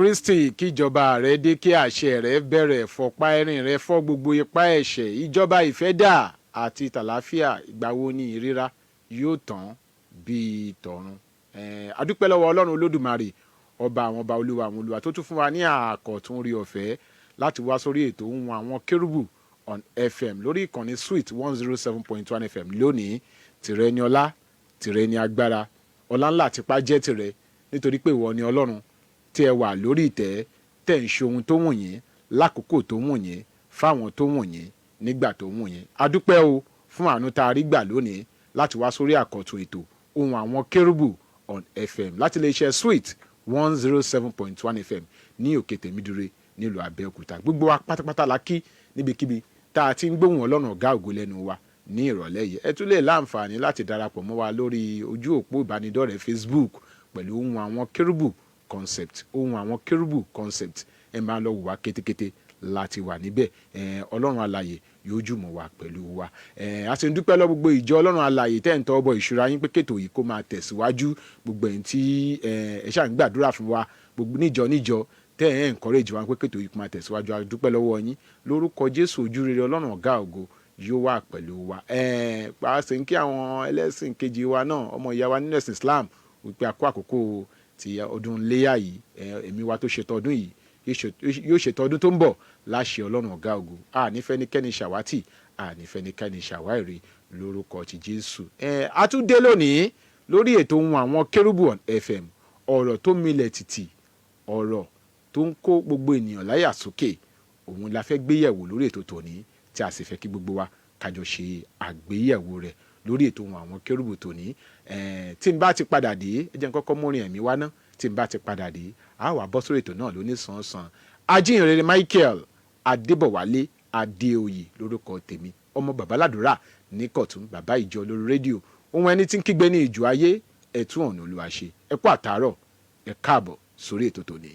Kristi kíjọba rẹ dé, kí àṣẹ rẹ bẹ̀rẹ̀, fọ̀pá ẹ̀rín rẹ fọ́ gbogbo ipá ẹ̀ṣẹ̀, ìjọba ìfẹ́ dà àti tàlàáfíà, ìgbà wo ni ìríra yóò tán bíi tọ̀run. Adúpẹ́ lọ́wọ́ Ọlọ́run Olódùmarè, ọba àwọn ọba, olúwa àwọn olúwa, tó tún fún wa ní àkọ̀tún rí ọ̀fẹ́ láti wá sórí ètò Ohun Àwọn Kérúbù on FM lórí ìkànnì Sweet 107.1 FM lónìí. Tìrẹ ni ọlá, tìrẹ ni agbára, ọlá ńlá àtipá jẹ́ tìrẹ, nítorí pé ìwọ ni Ọlọ́run tí ẹ wà lórí ìtẹ́, tẹ̀ ń ṣe ohun tó wù yín lákòókò tó wù yín fáwọn tó wù yín nígbà tó wù yín. Adúpẹ́ o fún àánú tá a rí gbà lónìí láti wá sórí àkọ̀tún ètò Ohun Àwọn Kérúbù on FM láti iléeṣẹ́ Sweet 107.1 FM ní òkè Tèmídire nílùú Abẹ́òkúta. Gbogbo wa pátápátá la kí níbikíbi tá a ti ń gbóhùn Ọlọ́run ọ̀gá ògo lẹ́nu wa ní ìrọ̀lẹ́ yìí. Ẹ tún lè láǹfààní láti darapọ̀ mọ́ wa lórí ojú òpó ìbánidọ́rẹ̀ẹ́ Facebook pẹ̀lú Ohun Àwọn Kérúbù concept, Ohun Àwọn Kérúbù concept. Ẹ máa lọ wò wá kétékété láti wà níbẹ̀. Ọlọ́run alààyè yóò jùmọ̀ wá pẹ̀lú wa. A sì ń dúpẹ́ lọ gbogbo ìjọ Ọlọ́run alààyè tẹ́ ń tọ́ ọbọ̀ ìṣúra yín pé kètò yìí kó máa tẹ̀síwájú. Gbogbo ẹ̀yin tí ẹ ṣáà ń gbàdúrà fún wa gbogbo níjọ tẹ́ ẹ̀ encourage wa pé kètò yìí kó máa tẹ̀síwájú. A dúpẹ́ lọ́wọ́ yín lórúkọ Jésù. Ojú rere Ọlọ́run ọ̀gá ògo yóò wà pẹ̀lú wa. Pàṣẹ ń kí àwọn ẹlẹ́sìn kejì wa náà, ọmọ ìyá wa nínú ẹ̀sìn Islam, wípé a kó àkókò ti ọdún léyà yìí. Èmi wa tó ṣètò ọdún yìí yóò ṣètò ọdún tó ń bọ̀ láṣẹ Ọlọ́run ọ̀gá ògo. Ànífẹ́nikẹ́ni ṣàwátì, ànífẹ́nikẹ́ni ṣàwáìrí lórúkọ ti Jésù. A tún dé lónìí lórí ètò Ohun Àwọn Kérúbù on FM, ọ̀rọ̀ tó milẹ̀ tìtì, ọ̀rọ̀ tó ń kó gbogbo ènìyàn láyà sókè, òun la fẹ́ gbéyẹ̀wò lórí ètò tòní, tí a sì fẹ́ kí gbogbo wa kájọ ṣe àgbéyẹ̀wò rẹ̀ lórí ètò Ohun Àwọn Kérúbù tòní. Tí n bá ti padà dé, ẹ jẹ́ n kọ́kọ́ mórin ẹ̀mí wá ná. Tí n bá ti padà dé, a wá bọ́ sórí ètò náà lóní sàn-án. Ajínrere Michael Adébọ̀wálé Adéoyè lórúkọ tèmi, ọmọ bàbá ládùúrà ní Kọ̀tún, bàbá ìjọ lórí rédíò. Ohun ẹni tí ń kígbe ní ìjọ ayé, ẹ̀tún ọ̀nà Olúwa ṣe. Ẹ kú àtàárọ̀, ẹ káàbọ̀ sórí ètò tòní.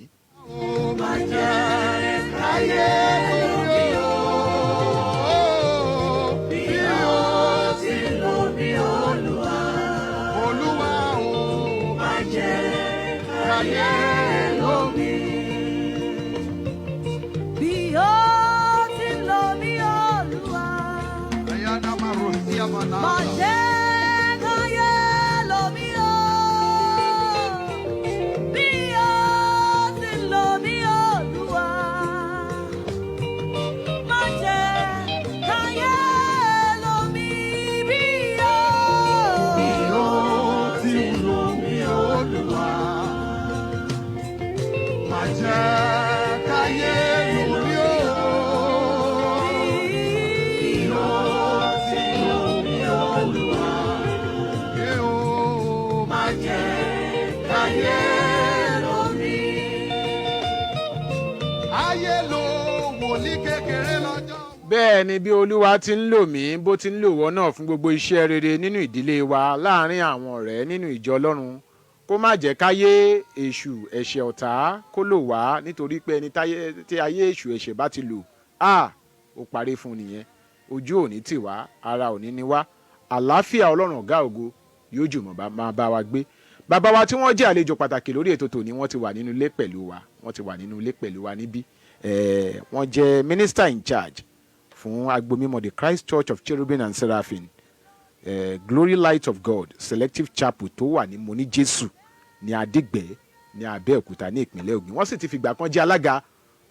Bẹ́ẹ̀ ni bí Olúwa ti ń lò mí, bó ti ń lò wọ́n náà fún gbogbo iṣẹ́ rere nínú ìdílé wa, láàárín àwọn ọ̀rẹ́, nínú ìjọ Ọlọ́run, kó má jẹ́ káyé èṣù ẹ̀ṣẹ̀ ọ̀tá kó lò wá, nítorí pé ẹni tí ayé èṣù ẹ̀ṣẹ̀ bá ti lò, ó parí fún nìyẹn. Ojú òní tì wá, ara òní ni wá. Àlàáfíà Ọlọ́run ọ̀gá ògo yóò jùmọ̀ máa bá wa gbé. Bàbá wa tí wọ́n jẹ́ àlejò pàtàkì lórí ètò tòní, wọ́n ti wà nínú ilé pẹ̀lú wa, níbí. Wọ́n jẹ́ minister in charge fún agbomímọ̀ the Christ Church of Cherubim and Seraphim, Glory Light of God Selective Chapel tó wà ní Moni Jésù ní Adégbẹ́ ní Abẹ́òkúta ní ìpínlẹ̀ Ògùn. Wọ́n sì ti fìgbà kan jẹ́ alága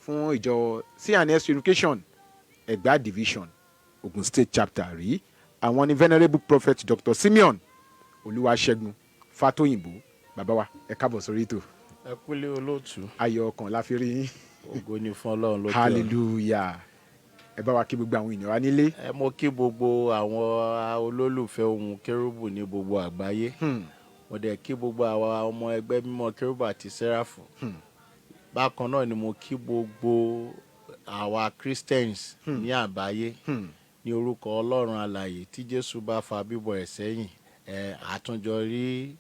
fún ìjọ C&S Education Ẹ̀gbá Division Ogun State Chapter rí. Àwọn ni Venerable Prophet Dr. Simeon Olúwaṣẹ́gun Fatoyinbo. Bàbá wa, ẹ káàbọ̀ sórí ètò. Ẹ kúlé olóòtú. Ayọ̀ ọkàn la fi rí yín. Ògo ni fún Ọlọ́run lókè ọ̀run. Hallelujah. Ẹ bá wa kí gbogbo àwọn ènìyàn wa nílé. Mo kí gbogbo àwọn olólùfẹ́ Ohun Kérúbù ní gbogbo àgbáyé. Mo dẹ̀ kí gbogbo àwọn ọmọ ẹgbẹ́ mímọ́ Kérúbù àti Sẹ́ráfù. Bákan náà ni mo kí gbogbo àwa Christians ní àgbáyé ní orúkọ Ọlọ́run alààyè. Tí Jésù bá fa bíbọ̀ ẹ̀ sẹ́yìn, àtúnjọ rí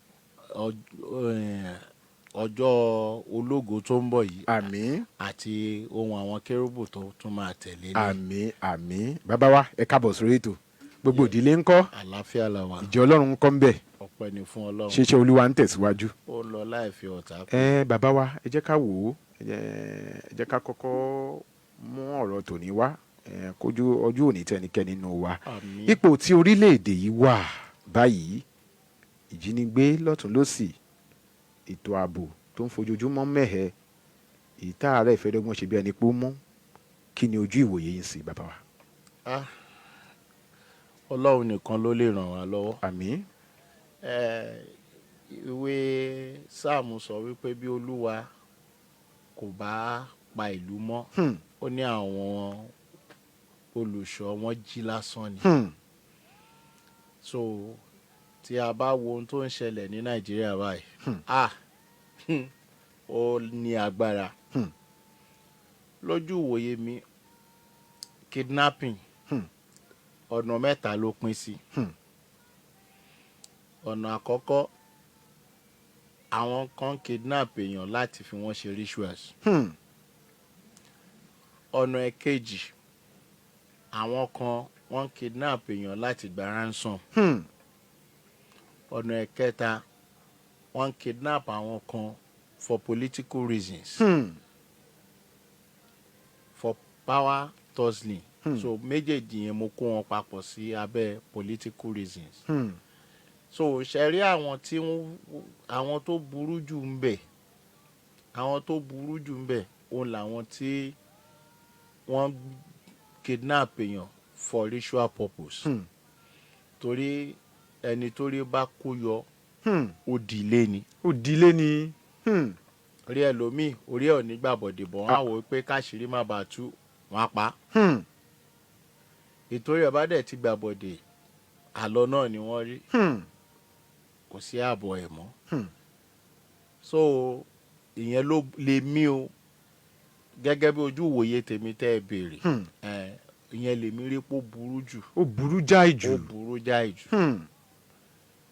ọjọ́ ológo tó ń bọ̀ yìí. Àmín. Àti Ohun Àwọn Kérúbù tó tún máa tẹ̀lé ní. Àmín, àmín. Bàbá wa, ẹ káàbọ̀ sórí ètò. Gbogbo ìdílé ńkọ́? Àlàáfíà la wà. Ìjọ Ọlọ́run ńkọ́ ń bẹ̀? Ọpẹ́ ni fún Ọlọ́run. Ṣíṣe Olúwa ń tẹ̀síwájú. Ó lọ láì fi ọ̀tá kù. Bàbá wa, ẹ jẹ́ ká wò ó. ẹ jẹ́ ká kọ́kọ́ mú ọ̀rọ̀ tòní wá kójú ọjọ́ òní tẹnikẹ́ni nínú wa. Àmín. Ipò tí orílẹ̀-èdè yìí wà báyìí, ìjínigbé lọ́tún lọ́sì, ètò ààbò tó ń fojoojúmọ́ mẹ́hẹ, ìta ààrẹ ìfẹ́dọ́gbọ́n ṣe bí ẹni pé ó mú, kí ni ojú ìwòye yín sí bàbá wa? Ọlọ́run nìkan ló lè ràn wá lọ́wọ́. Àmín. Ìwé sáàmù sọ wípé bí Olúwa kò bá pa ìlú mọ́, ó ní àwọn olùṣọ́ wọn jí lásán ni. So tí a bá wo ohun tó ń ṣẹlẹ̀ ní Nàìjíríà báyìí, ó ní agbára. Lójú ìwòye mi, kidnapping ọ̀nà mẹ́ta ló pín sí. Ọ̀nà àkọ́kọ́, àwọn kan kidnap èèyàn láti fi wọ́n ṣe rituals. Ọ̀nà ẹ̀kejì, àwọn kan wọ́n kidnap èèyàn láti gba ransom. Ọ̀nà ẹ̀kẹta, wọ́n kidnap àwọn kan for political reasons, for power tussling. So méjèèjì yẹn mo kó wọn papọ̀ sí abẹ́ political reasons. So ṣẹ̀rí àwọn tó burú jù ń bẹ, òun làwọn tí wọ́n kidnap èèyàn for ritual purpose. Torí ẹni tó rí bá kó yọ, ó dìlé ni. Orí ẹlòmíì, orí ẹ̀ ò ní gbàbọ̀dè bọ̀, wọ́n á wò pé káṣírí má bàa tú, wọ́n á pa. Ìtorí ẹ̀ bá dẹ̀ ti gbàbọ̀dè, àlọ́ náà ni wọ́n rí. Kò sí ààbọ̀ ẹ̀ mọ́. So ìyẹn ló lè mí o, gẹ́gẹ́ bí ojú ìwòye tèmi tẹ́ ẹ béèrè, ìyẹn lèmi rí pé ó burú jù. Ó burú jáì jù.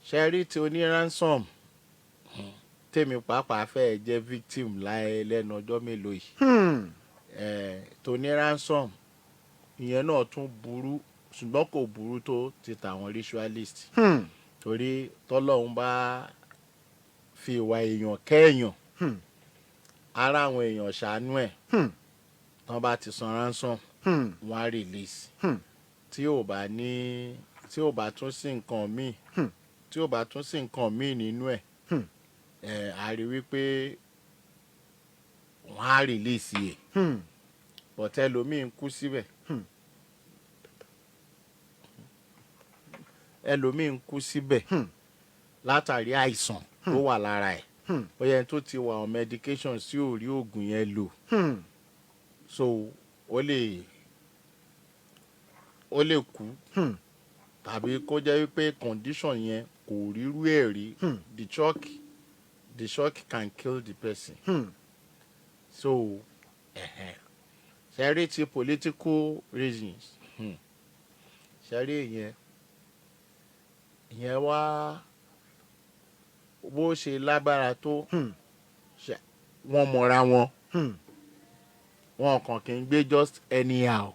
Ṣe rí tí oní ransom, tèmi pàápàá fẹ́ jẹ́ victim lẹ́nu ọjọ́ mélòó yìí. Tóní ransom ìyẹn náà tún burú, ṣùgbọ́n kò burú tó ti tàwọn ritualist. Torí tọ́lọ́hun bá fi ìwà èèyàn kẹ́ẹ̀yàn, ara àwọn èèyàn ṣàánú ẹ̀, tán bá ti san ransom, wọ́n á release. Tí ò bá tún sí nǹkan míì, nínú ẹ̀, a rí wípé wọ́n á release ẹ̀. But ẹlòmíì ń kú síbẹ̀. Látàrí àìsàn tó wà lára ẹ̀. Bóyá ẹni tó ti wà on medication sí ò rí oògùn yẹn lò. So ó lè kú. Tàbí kó jẹ́ wípé condition yẹn kò rírú ẹ̀ rí. The shock can kill the person. So ṣẹ́rí ti political reasons, ṣẹ́rí ìyẹn wá bó ṣe lágbára tó, wọ́n mọ̀ra wọn. Wọn kàn kì í gbé just anyhow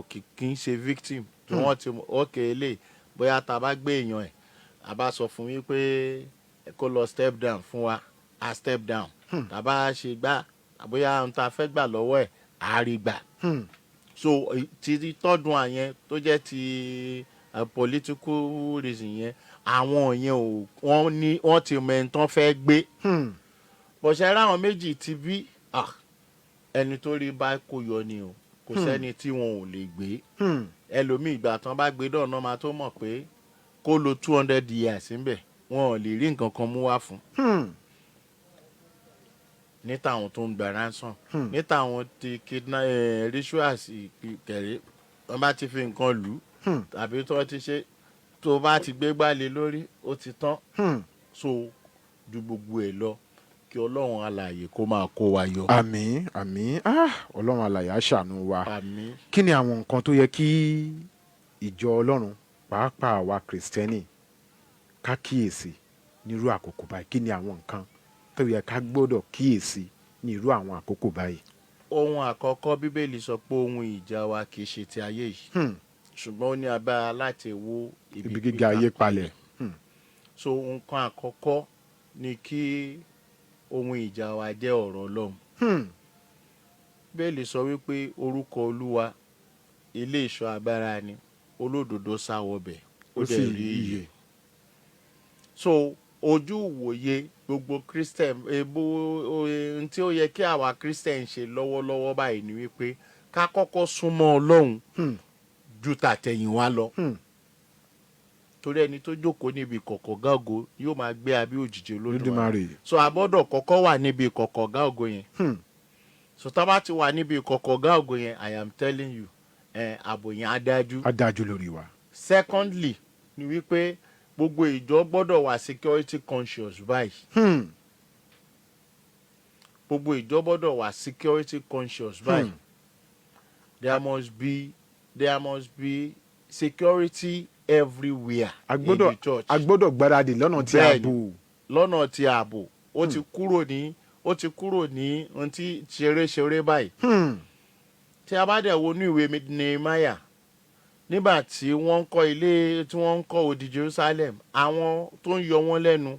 kì í ṣe victim. Tí wọ́n ti eléyìí, bóyá tá a bá gbé èèyàn ẹ̀, a bá sọ fún yín pé kó lọ step down fún wa, a step down. Tá a bá ṣe gbá, bóyá ohun tá a fẹ́ gbà lọ́wọ́ ẹ̀, a rí gbà. So ti tọ́dún àyẹn tó jẹ́ ti political reason yẹn, àwọn yẹn wọ́n ti mọ ẹni tán fẹ́ gbé. Bọ̀ṣẹ́ ráwọn méjì ti bí, ẹni tó rí bá kó yọ ni o, kò sẹ́ni tí wọn ò lè gbé. Ẹlòmíì ìgbà tán bá gbé dọ̀nà máa tó mọ̀ pé kó lo 200 years níbẹ̀, wọn ò lè rí nǹkan kan mú wá fún. Ní tàwọn tó ń gba ransom, ní tàwọn ti kidnap rituals kẹ̀rẹ́, wọ́n bá ti fi nǹkan lù ú, tàbí tó ti ṣe, tó bá ti gbé gbálẹ̀ lórí, ó ti tán. So ju gbogbo ẹ̀ lọ, kí Ọlọ́run alààyè kó máa kó wa yọ. Àmín. Ọlọ́run alààyè á ṣàánú wa. Àmín. Kí ni àwọn nǹkan tó yẹ kí ìjọ Ọlọ́run pàápàá wa Kristẹni ká kíyèsí nírú àkókò báyìí? Kí ni àwọn nǹkan tó yẹ ká gbọ́dọ̀ kíyèsí ní irú àwọn àkókò báyìí? Ohun àkọ́kọ́, Bíbélì sọ pé ohun ìjà wa kì í ṣe ti ayé yìí, ṣùgbọ́n ó ní agbára láti wó ibi gíga ayé palẹ̀. So nǹkan àkọ́kọ́ ni kí ohun ìjà wa jẹ́ ọ̀rọ̀ Ọlọ́run. Bẹ́ẹ̀lì sọ wípé orúkọ Olúwa ilé ìṣọ́ agbára ni, olódodo sá wọbẹ̀ ó dẹ̀ rí ìyè. So ojú ìwòye gbogbo Christian ohun tí ó yẹ kí àwa Christian ṣe lọ́wọ́lọ́wọ́ báyìí ni wípé ká kọ́kọ́ súnmọ́ Ọlọ́run ju tàtẹ̀yìnwá lọ. Torí ẹni tó jókòó níbi ìkọ̀kọ̀gá ògo yóò máa gbé abẹ́ òjìji Olódùmarè. So a gbọ́dọ̀ kọ́kọ́ wà níbi ìkọ̀kọ̀gá ògo yẹn. So tá bá ti wà níbi ìkọ̀kọ̀gá ògo yẹn, I am telling you, ààbò yẹn á dájú. Á dájú lórí wa. Secondly ni wípé gbogbo ìjọ gbọ́dọ̀ wà security conscious báyìí. Gbogbo ìjọ gbọ́dọ̀ wà security conscious báyìí. There must be security everywhere in the church. A gbọ́dọ̀ gbáradì lọ́nà tí ààbò. Lọ́nà tí ààbò. Ó ti kúrò ní ohun tí ṣeré báyìí. Tí a bá dẹ̀ wo ní ìwé Nehemiah, nígbà tí wọ́n ń kọ́ ilé tí wọ́n ń kọ́ odi Jerusalem, àwọn tó ń yọ wọ́n lẹ́nu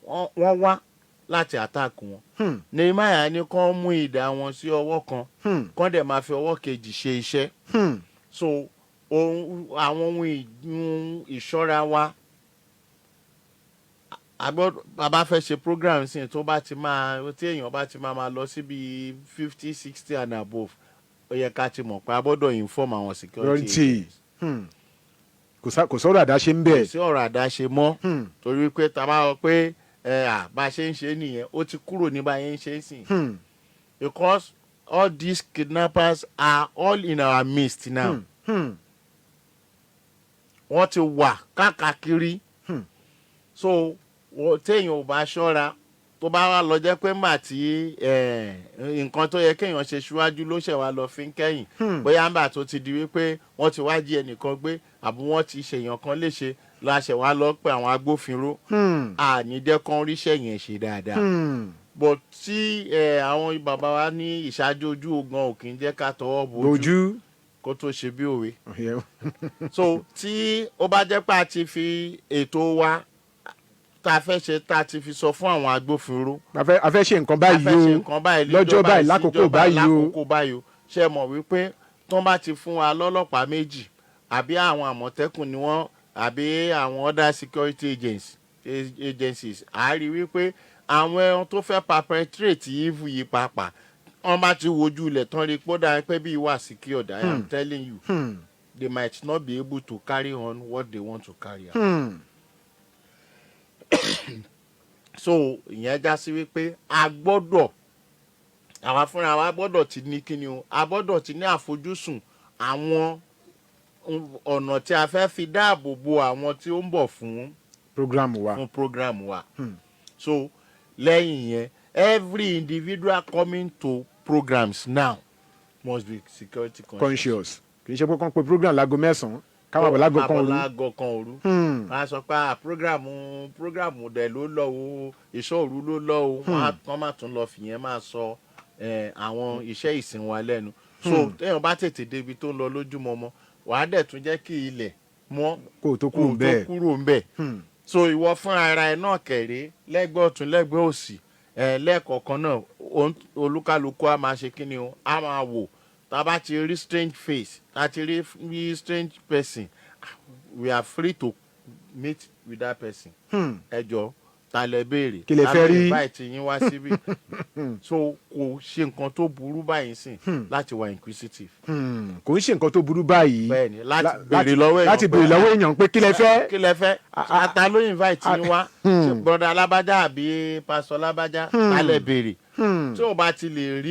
wọ́n wá láti attack wọn. Nehemiah ní kán mú idà wọn sí ọwọ́ kan, kán dẹ̀ máa fi ọwọ́ kejì ṣe iṣẹ́. So àwọn ohun ìṣọ́ra wa, bàbá fẹ́ ṣe program sí tí èèyàn bá ti máa lọ síbi 50, 60 and above, ó yẹ ká ti mọ̀ pé a gbọ́dọ̀ inform àwọn security. Kò sọ̀rọ̀ àdáṣe ń bẹ̀. Kò sí ọ̀rọ̀ àdáṣe mọ́. Torí pé tá a bá sọ pé bá a ṣe ń ṣe nìyẹn, ó ti kúrò ní bá a ṣe ń sìn. Because all these kidnappers are all in our midst now. Wọ́n ti wà káàkiri. So téèyàn ò bá ṣọ́ra, tó bá wá lọ jẹ́ pé mà tí nǹkan tó yẹ kéèyàn ṣe síwájú ló ṣẹ̀ wá lọ fi ń kẹ́yìn. Bóyá ńgbà tó ti di wípé wọ́n ti wá jí ẹnìkan gbé àbí wọ́n ti ṣèyàn kan léṣe la ṣẹ̀ wá lọ pé àwọn agbófinró. Àní jẹ́ kán ríṣẹ́ yẹn ṣe dáadáa. But tí àwọn bàbá wa ní ìṣáájú ojú ogun ò kì í jẹ́ ká tọwọ́ bojú kó tó ṣe bí òwe. So tí ó bá jẹ́ pé a ti fi ètò wa tá a fẹ́ ṣe tá a ti fi sọ fún àwọn agbófinró. A fẹ́ ṣe nǹkan báyìí o, lọ́jọ́ báyìí lákòókò báyìí o. Ṣé mọ̀ wípé tó bá ti fún wa lọ́lọ́pàá méjì àbí àwọn àmọ̀tẹ́kùn ni wọ́n àbí àwọn other security agencies, a rí wípé àwọn ẹran tó fẹ́ perpetrate evil yìí pàápàá wọ́n bá ti wojú ilẹ̀ tán rí pé dáa pé bí ìwà secured, I am telling you, they might not be able to carry on what they want to carry out. So ìyẹn já sí wípé àwa fúnra wa gbọ́dọ̀ ti ní kíni o, a gbọ́dọ̀ ti ní àfojúsùn àwọn ọ̀nà tí a fẹ́ fi dáàbò bo àwọn tí ó ń bọ̀ fún program wa. So lẹ́yìn yẹn, every individual coming to programs now must be security conscious. Kì í ṣe pé kàn pé program láago 9 káwọn àbọ̀ láago kan òru. Wọ́n á sọ pé program dẹ̀ ló lọ o, ìṣọ́ òru ló lọ o, wọ́n má tún lọ fìyẹn máa sọ àwọn iṣẹ́ ìsìn wa lẹ́nu. So téèyàn bá tètè débi tó ń lọ lójúmọmọ, wàá dẹ̀ tún jẹ́ kí ilẹ̀ mọ́ kó tó kúrò ń bẹ̀. So ìwọ fúnra ara ẹ náà kẹ̀rẹ́ lẹ́gbẹ́ ọ̀tún lẹ́gbẹ́ òsì lẹ́ẹ̀kọ̀ọ̀kan náà olúkálukú á máa ṣe kíni o, á máa wò. Tá a bá ti rí strange face, tá a ti rí strange person, we are free to meet with that person. Ẹ jọ̀ọ́ ta lẹ béèrè, kí lẹ fẹ́ rí, invite yín wá síbí. So kò ṣe nǹkan tó burú báyìí sìn láti wà inquisitive. Kò ń ṣe nǹkan tó burú báyìí. Bẹ́ẹ̀ni, láti béèrè lọ́wọ́ èèyàn pé kí lẹ fẹ́. Kí lẹ fẹ́, ata ló invite yín wá, brother alábájá àbí pastor alábájá, ta lẹ béèrè. Tí o bá ti lè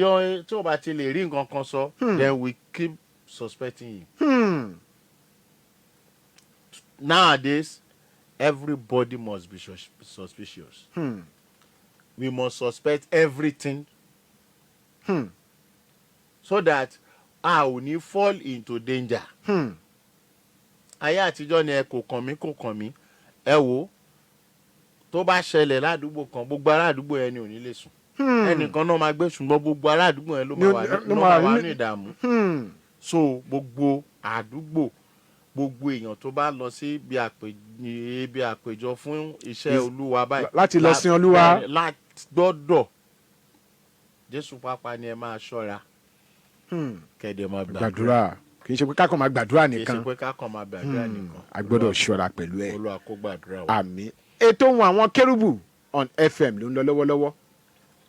rí nǹkan kan sọ, then we keep suspecting you. Nowadays, everybody must be suspicious. We must suspect everything. So that a ò ní fall into danger. Ayé àtijọ́ ni kò kàn mí. Ẹ wò, tó bá ṣẹlẹ̀ ládùúgbò kan, gbogbo ará àdúgbò yẹn ni ò ní lè sùn. Ẹnìkan náà máa gbé, ṣùgbọ́n gbogbo ará àdúgbò yẹn ló máa wà ní ìdààmú. So gbogbo àdúgbò gbogbo èèyàn tó bá lọ sí ibi àpèjọ fún iṣẹ́ olúwa báyìí láti lọ sin olúwa gbọ́dọ̀ jésù pápá ni ẹ máa ṣọ́ra kẹ́dẹ̀ máa gbàdúrà kì í ṣe pé kákan máa gbàdúrà kì í nìkan ṣe pé kákan máa gbàdúrà nìkan a gbọ́dọ̀ ṣọ́ra pẹ̀lú ẹ̀. olúwa kó gbàdúrà wa. àmín. ètò Ohun Àwọn Kérúbù on FM ló ń lọ lọ́wọ́lọ́wọ́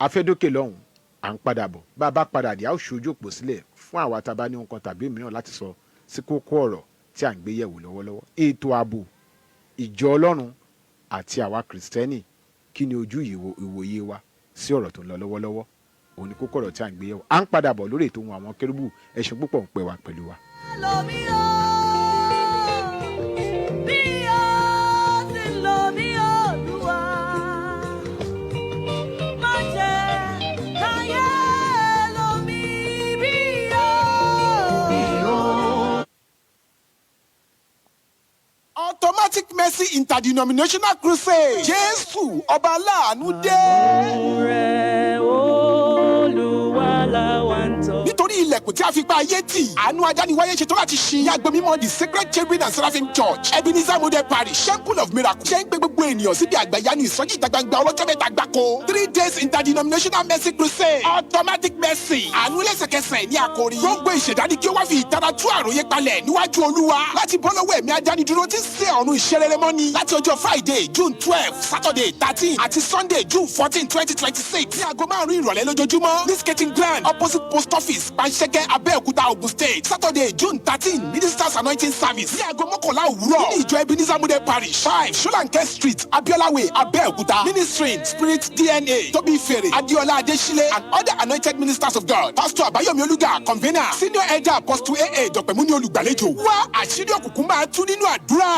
afẹ́dókè lọ́hùn à ń padà bọ̀ bá a bá padà dé a ó ṣojú òpó sílẹ̀ fún àwa tá a bá ní nǹkan tàbí mìíràn láti sọ sí kókó ọ̀rọ̀ tí à ń gbé yẹ̀wò lọ́wọ́lọ́wọ́. ètò ààbò ìjọ ọlọ́run àti àwa kìrìsìtẹ́nì kí ni ojú ìwòye wa sí ọ̀rọ̀ tó ń lọ lọ́wọ́lọ́wọ́ òun ni kókó ọ̀rọ̀ tí à ń gbé yẹ̀wò à ń padà bọ̀ lórí ètò Ohun Àwọn Kérúbù ẹ ṣé púpọ̀ ń pẹ́ wa pẹ̀lú wa. Automatic Mercy Interdenominational Crusade. Jésù ọba aláàánú dé. Nítorí ilẹ̀kùn tí a fi gba ayé tì, àánú adániwáyé ṣe tó láti ṣí. Ní agbo mímọ́ the Sacred Cherubim and Seraphim Church, Ebenezer Model Parish, Temple of Miracle. Ṣé ń gbé gbogbo ènìyàn síbi àgbàyanu ìsọjí ìta gbangba ọlọ́jọ́ mẹ́ta gbáko. 3 days Interdenominational Mercy Crusade. Automatic Mercy. Àánú lẹ́sẹ̀kẹsẹ̀ ní àkòrí. Gbogbo ìṣẹ̀dá kí ó wá fi ìtara tú àròyé palẹ̀ níwájú Olúwa. Láti bọ́ lọ́wọ́ ẹ̀mí adánidúró tí ń ṣe ọ̀run ìṣerere mọ́ni. Láti ọjọ́ Friday, June 12, Saturday 13 àti Sunday, June 14, 2026. Ní aago 5 ìrọ̀lẹ́ lójoojúmọ́. Ní skating ground opposite post office, Panṣẹ́kẹ́, Abẹ́òkúta, Ogun State. Saturday, June 13, Ministers Anointing Service. Ní aago 11 òwúrọ̀. Nínú ìjọ Ebenezer Model Parish, 5 Sholanke Street, Abiola Way, Abẹ́òkúta. Ministering Spirit DNA, Tobi Fere, Adiola Adesile, and other anointed ministers of God. Pastor Abayomi Oluga, convener. Senior Elder Apostle AA Dr. Muni Olùgbàlejò. Wá àṣírí òkùnkùn máa tú nínú àdúrà.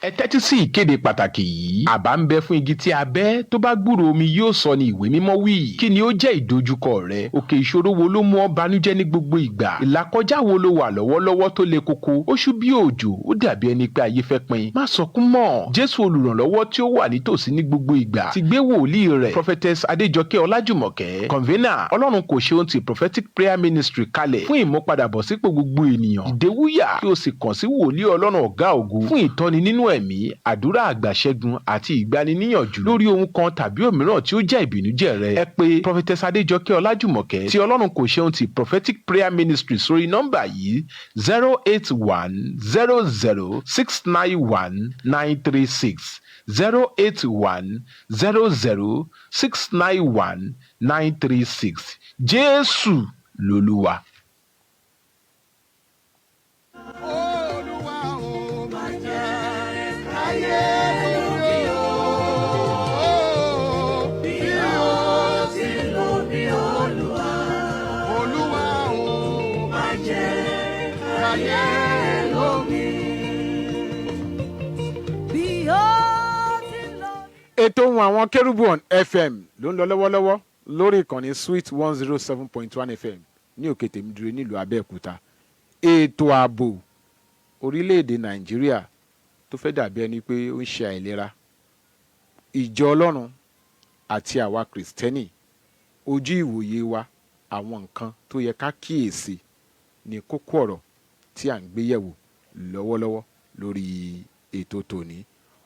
ẹ tẹ́tí sí ìkéde pàtàkì yìí. àbá ń bẹ fún igi tí a bẹ́ tó bá gbúrò omi yóò sọ ní ìwé mímọ́ wí. kí ni ó jẹ́ ìdojúkọ rẹ? òkè ìṣòro wo ló mú ọ banújẹ́ ní gbogbo ìgbà? ìlàkọjá wo ló wà lọ́wọ́lọ́wọ́ tó le koko? ó ṣú bí òjò, ó dàbí ẹni pé ayé fẹ́ pin. má sọkún mọ́. jésù olùrànlọ́wọ́ tí ó wà nítòsí ní gbogbo ìgbà ti gbé wòlíì rẹ̀ prophetess adéjọkẹ́ ọlájùmọ̀kẹ́ convener ọlọ́run kò ṣe ohun ti prophetic prayer ministry kalẹ̀ fún ìmúpadàbọ̀sípò gbogbo ènìyàn. ìdèwúyà kí o sì kàn sí wòlíì ọlọ́run ọ̀gá ògo fún ìtọ́ni nínú ẹ̀mí, àdúrà àgbàṣẹ́gun àti ìgbaniníyànjú lórí ohun kan tàbí òmíràn tí ó jẹ́ ìbìnújẹ́ rẹ. ẹ pè prophetess adéjọkẹ́ ọlájùmọ̀kẹ́ tí ọlọ́run kò ṣe ohun ti prophetic prayer ministry sórí nọ́mbà yìí 08100691936 08100691936. jésù lolúwa. ètò Ohun Àwọn Kérúbù on FM ló ń lọ lọ́wọ́lọ́wọ́ lórí ìkànnì Sweet 107.1 FM ní òkè tèmídúró nílùú Abẹ́òkúta. ètò ààbò orílẹ̀-èdè Nàìjíríà tó fẹ́ dàbí ẹni pé ó ń ṣe àìlera. ìjọ Ọlọ́run àti àwa Kìrìsìtẹ́nì ojú ìwòye wa àwọn nǹkan tó yẹ ká kíyèsí ní kókó ọ̀rọ̀ tí à ń gbé yẹ̀wò lọ́wọ́lọ́wọ́ lórí ètò tòní.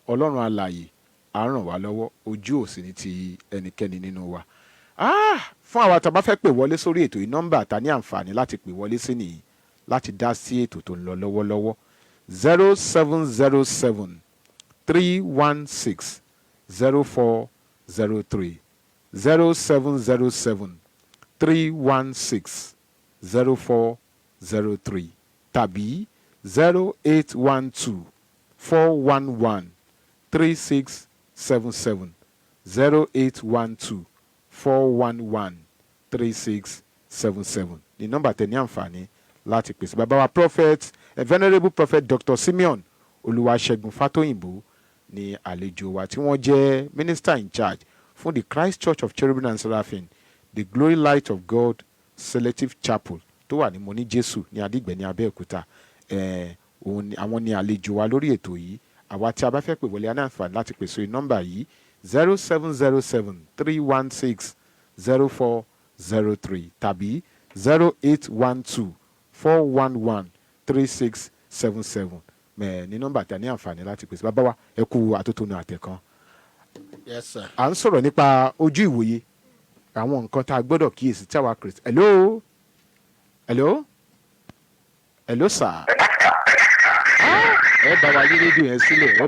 Ọlọ́run alààyè á ràn wá lọ́wọ́, ojú ò sì ní ti ẹnikẹ́ni nínú wa. fún àwa tá a bá fẹ́ pè wọlé sórí ètò yìí, nọ́mbà ta ní àǹfààní láti pè wọlé sí nìyí láti dá sí ètò tó ń lọ lọ́wọ́lọ́wọ́ 0707 316 0403 0707 316 0403 tàbí 0812 411 3677 0812 411 3677 ní nọ́mbà tẹ́ ní àǹfààní láti pèsè. bàbá wa prophet venerable prophet Dr. Simeon Olúwaṣẹ́gun Fatoyinbo ní àlejò wa tí wọ́n jẹ́ minister in charge fún the Christ Church of Cherubim and Seraphim, the Glory Light of God Selective Chapel tó wà ní Moni Jésù ní Adígbẹ̀ ní Abẹ́òkúta. Àwọn ní àlejò wa lórí ètò yìí. àwa tí a bá fẹ́ pè wọlé ní àǹfààní láti pèsè nọ́mbà yìí 0707 316 0403 tàbí 0812-411-3677 ní nọ́mbà tí a ní àǹfààní láti pèsè. Bàbá wa ẹ kú àtótónu àtẹ̀kan. Yes, sir. À ń sọ̀rọ̀ nípa ojú ìwòye àwọn nǹkan tá a gbọ́dọ̀ kíyèsí tí àwa Kristi. Hello sir. Ẹ bá wa yí rédíò yẹn sílẹ̀.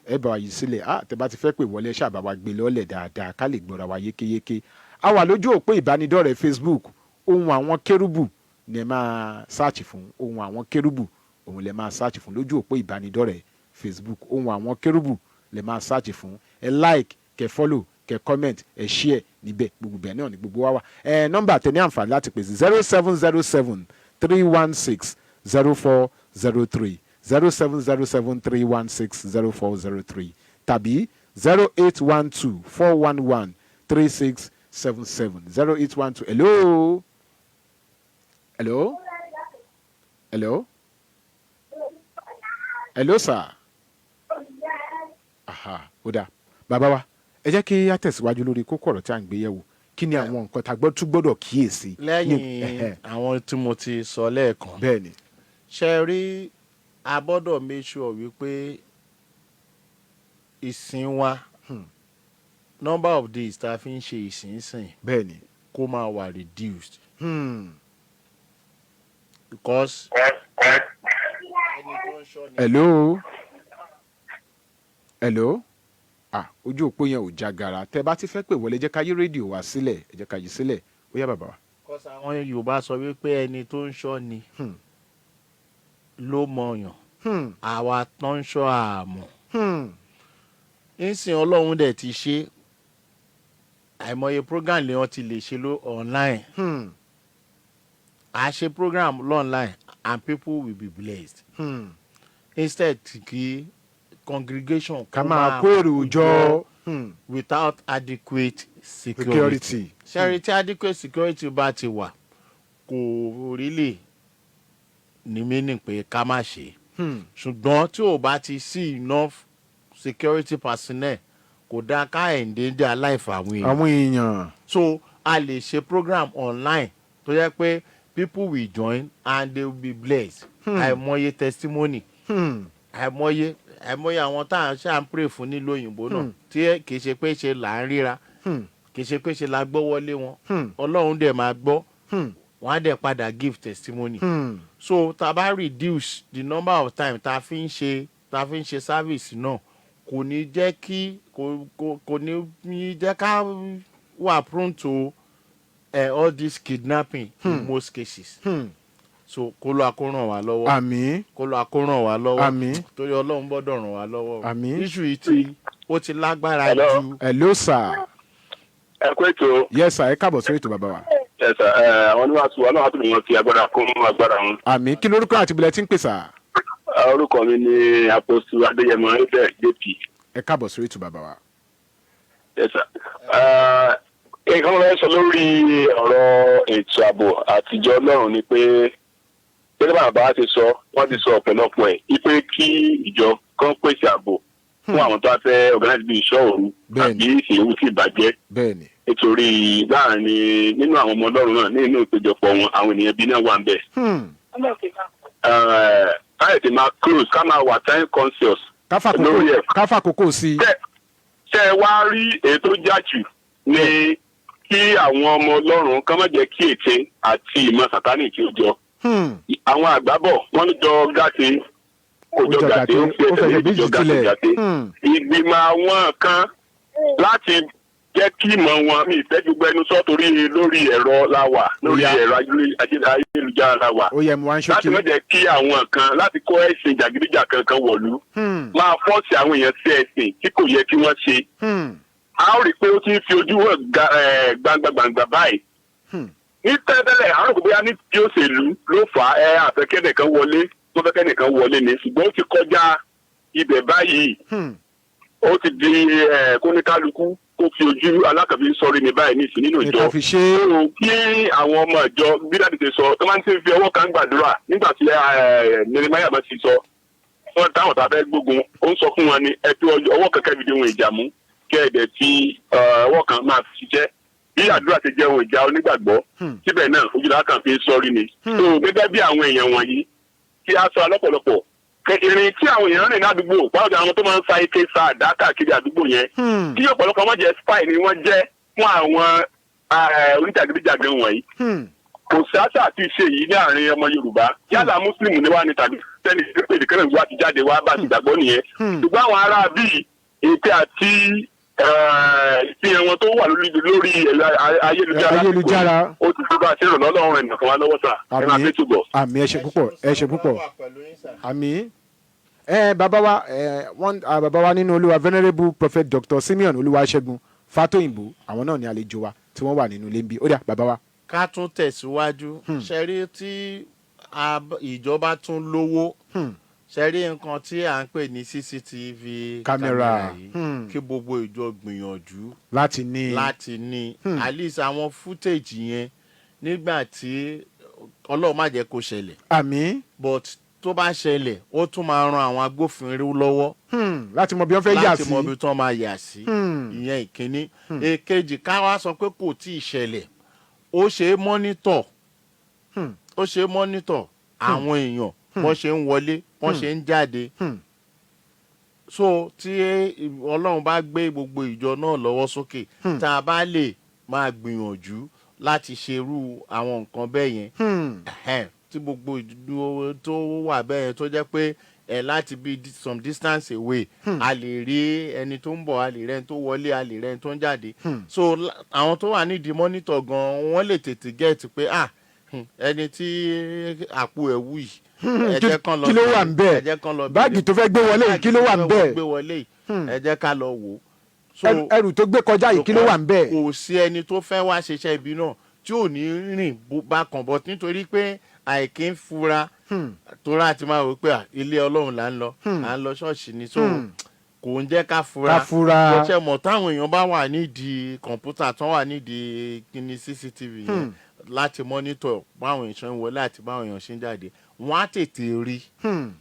Ẹ bá wa yí sílẹ̀. Tẹ́ bá ti fẹ́ pè wọlé ṣáà bá wa gbé lọ́lẹ̀ dáadáa ká lè gbọ́ra wa yékéyéké. A wà lójú òpó ìbánidọ́rẹ̀ẹ́ Facebook Ohun Awon Kerubu ni ẹ máa sáàchì fún. Ohun Awon Kerubu òun lẹ máa sáàchì fún lójú òpó ìbánidọ́rẹ̀ẹ́ Facebook Ohun Awon Kerubu lẹ máa sáàchì fún. Ẹ like, kẹ follow, kẹ comment, ẹ share níbẹ̀ gbogbo bẹ́ẹ̀ náà ni gbogbo wa wà. Nọ́mbà tẹ ní àǹfààní láti pèsè 0707-316-0403 0707-316-0403 tàbí 0812-411-3677 0812. Hello sir. Ó dáa bàbá wa ẹ jẹ́ kí a tẹ̀síwájú lórí kókó ọ̀rọ̀ tí a ń gbé yẹ̀wò. Kí ni àwọn nǹkan tá a gbọ́dọ̀ kíyèsí. Lẹ́yìn àwọn tí mo ti sọ lẹ́ẹ̀kan. Bẹ́ẹ̀ni. Ṣe rí a gbọ́dọ̀ make sure wípé ìsìn wa number of days tá a fi ń ṣe ìsìn bẹ́ẹ̀ni kó máa wà reduced. Because hello ojú òpó yẹn ò jagara. Tẹ́ bá ti fẹ́ pè wọlé jẹ́ ká yí rédíò wa sílẹ̀. Ẹ jẹ́ ká yí sílẹ̀. Ó yá bàbá wa. Because àwọn Yorùbá sọ wípé ẹni tó ń ṣọ́ ni ló mọ̀yàn. Àwa tó ń ṣọ́ àmọ́. Nísìn Ọlọ́run dẹ̀ ti ṣe àìmọye program lè wọ́n ti lè ṣe online. A ṣe program online and people will be blessed. Instead kí congregation ká máa kó èrò jọ without adequate security. Tí adequate security bá ti wà kò really ní meaning pé ká má ṣe. Ṣùgbọ́n tí ò bá ti sí enough security personnel kò dáa ká endanger life àwọn èèyàn. So a lè ṣe program online tó yẹ pé people will join and they will be blessed. Àìmọye testimony. Àìmọye àwọn tá à ń ṣe à ń pray fún nílùú òyìnbó náà tí kì í ṣe pé ṣe là ń ríra kì í ṣe pé ṣe la gbọ́ wọlé wọn Ọlọ́run dẹ̀ máa gbọ́ wọ́n á dẹ̀ padà give testimony. So tá a bá reduce the number of time tá a fi ń ṣe service náà kò ní jẹ́ ká wà prone to all this kidnapping in most cases. So kó lọ akóràn wá lọ́wọ́. Àmín. Kó lọ akóràn wá lọ́wọ́. Àmín. Torí Ọlọ́run gbọ́dọ̀ ràn wá lọ́wọ́. Àmín. Issue yìí ó ti lágbára ju. Hello sir. Ẹ kú ètò. Yes sir, ẹ káàbọ̀ sórí ètò bàbá wa. Yes sir, àwọn oníwàásù Ọlọ́run àti ìwọ̀n ti agbára kún agbára wọn. Àmín. Kí lórúkọ àti ìbílẹ̀ tí ń pè sà? Orúkọ mi ni Apostle Adéyẹmọ Ẹ̀fẹ̀ JP. Ẹ káàbọ̀ sórí ètò bàbá wa. Yes sir. Nǹkan wọn sọ lórí ọ̀rọ̀ ètò ààbò àtijọ́ Ọlọ́run ni pé gẹ́gẹ́ bá bàbá ti sọ wọ́n ti sọ ọ̀pọ̀lọpọ̀ ẹ̀ wípé kí ìjọ kan pèsè ààbò fún àwọn tó wá fẹ́ organize bí iṣẹ́ òru àbí ìṣèlú tí ìbàjẹ́. Bẹ́ẹ̀ni. Nítorí láàrin nínú àwọn ọmọ Ọlọ́run náà nínú ìpéjọpọ̀ wọn àwọn ènìyàn bí náà wà ń bẹ̀. Káyọ̀ ti máa close ká máa wà time conscious. Káfà kókó sí. Ṣé ẹ wá rí èyí tó jájù ni kí àwọn ọmọ Ọlọ́run ká má jẹ́ kí ète àti ìmọ̀ Sátánì kí ó jọ. Àwọn àgbábọ̀ wọ́n ń jọ gàtè òjò gàtè ó fẹ́ bí ìjọ gàtè. Ìgbìmọ̀ àwọn kan láti jẹ́ kí ìmọ̀ wọn mi ìfẹ́ ju gbẹnu sọ torí lórí ẹ̀rọ la wà lórí ẹ̀rọ ayélujára la wà. Láti má jẹ́ kí àwọn kan láti kó ẹ̀sìn jàgídíjà kankan wọ̀lú máa fọ́ọ̀sì àwọn èèyàn sí ẹ̀sìn tí kò yẹ kí wọ́n ṣe. A ó rí i pé ó ti ń fi ojú hàn gbangba báyìí. Ní tẹ́tẹ́lẹ̀ àwọn òkú bóyá ní tí ó ṣèlú ló fà á àfẹ́kẹ́nìkan wọlé tó fẹ́kẹ́nìkan wọlé ni ṣùgbọ́n ó ti kọjá ibẹ̀ báyìí. Ó ti di kóníkálukú kó fi ojú alákàbí sọrí ní báyìí nísìn nínú ìjọ. Kí àwọn ọmọ ìjọ bí dáàdì ti sọ tó máa ń ti fi ọwọ́ kan gbàdúrà nígbà tí Nehemiah bá ti sọ wọ́n táwọn tá a fẹ́ gbógun ó ń sọ fún wọn ni ẹ fi ọwọ́ kankan fi di ohun ìjà mú kẹ́ ẹ̀dẹ̀ tí ọwọ́ kan máa fi ṣiṣẹ́ bí àdúrà ti jẹ́ ohun ìjà onígbàgbọ́ síbẹ̀ náà ojúlá kan fi ń sọrí ni. So gẹ́gẹ́ bí àwọn èèyàn wọ̀nyí kí a sọ lọ́pọ̀lọpọ̀ ìrìn tí àwọn èèyàn rìn ládùúgbò báwo ni àwọn tó máa ń sa ike sa àdá káàkiri àdúgbò yẹn kí ọ̀pọ̀lọpọ̀ wọn jẹ́ spy ni wọ́n jẹ́ fún àwọn oníjàgídíjàgan wọ̀nyí. Kò sáṣà àti ṣe yìí ní àárín ọmọ Yorùbá yálà Mùsùlùmí ni wá ní tàbí sẹ́ni ìpèdè kẹ́rẹ́ ìwà ti jáde wá bá ti gbàgbọ́ nìyẹn. Ṣùgbọ́n àwọn ará bíi ètè àti ìfihàn wọn tó wà lórí ayélujára ó ti fi bá a ṣe ràn lọ́lọ́run rẹ̀ nìkan wá lọ́wọ́ sà. Àmì ẹ ṣé púpọ̀ àmì. Bàbá wa nínú Olúwa Venerable Prophet Dr. Simeon Olúwaṣẹ́gun Fatoyinbo àwọn náà ni àlejò wa tí wọ́n wà nínú ilé ń bí. Ó dà bàbá wa. Ká tún tẹ̀síwájú ṣẹ́rí tí ìjọba tún lówó ṣẹ́rí nǹkan tí à ń pè ní CCTV kámẹ́rà yìí kí gbogbo ìjọ gbìyànjú láti ní at least àwọn footage yẹn nígbà tí Ọlọ́run má jẹ́ kó ṣẹlẹ̀. Àmín. But tó bá ṣẹlẹ̀ ó tún máa ran àwọn agbófinró lọ́wọ́ láti mọ bí wọ́n fẹ́ yà sí láti mọ bí wọ́n máa yà sí ìyẹn ìkíní. Èkejì ká wá sọ pé kò tí ì ṣẹlẹ̀ ó ṣe é mọ́nítọ̀ àwọn èèyàn wọ́n ṣe ń wọlé wọ́n ṣe ń jáde. So tí Ọlọ́run bá gbé gbogbo ìjọ náà lọ́wọ́ sókè tá a bá lè máa gbìyànjú láti ṣerú àwọn nǹkan bẹ́ẹ̀ yẹn tí gbogbo ìdúró tó wà bẹ́ẹ̀ tó jẹ́ pé láti bí some distance away a lè rí ẹni tó ń bọ̀ a lè rẹ́ni tó wọlé a lè rẹ́ni tó ń jáde. So àwọn tó wà nídìí mọ́nítọ̀ gan wọ́n lè tètè gẹ́ẹ̀tì pé ẹni tí àpò ẹ̀ wù yìí ẹ jẹ́ kán lọ kí ló wà ń bẹ́ẹ̀ báàgì tó fẹ́ gbé wọlé yìí kí ló wà ń bẹ́ẹ̀ ẹ jẹ́ ká lọ wò ó. ẹrù tó gbé kọjá yìí kí ló wà ń bẹ́ẹ̀. kò sí ẹni tó fẹ́ wá ṣiṣẹ́ ibi náà tí ò ní rìn bákan bọ̀ nítorí pé àìkí ń fura tó rà ti máa wò pé ilé Ọlọ́run là ń lọ ṣọ́ọ̀ṣì ni so kò ń jẹ́ ká fura kò ṣe mọ̀ táwọn èèyàn bá wà nídìí kọ̀ǹpútà tán wà nídìí kíní CCTV yẹn láti mọ́nítọ̀ báwọn èèyàn ń wọlé àti báwọn èèyàn ṣe ń jáde wọ́n á tètè rí. wọ́n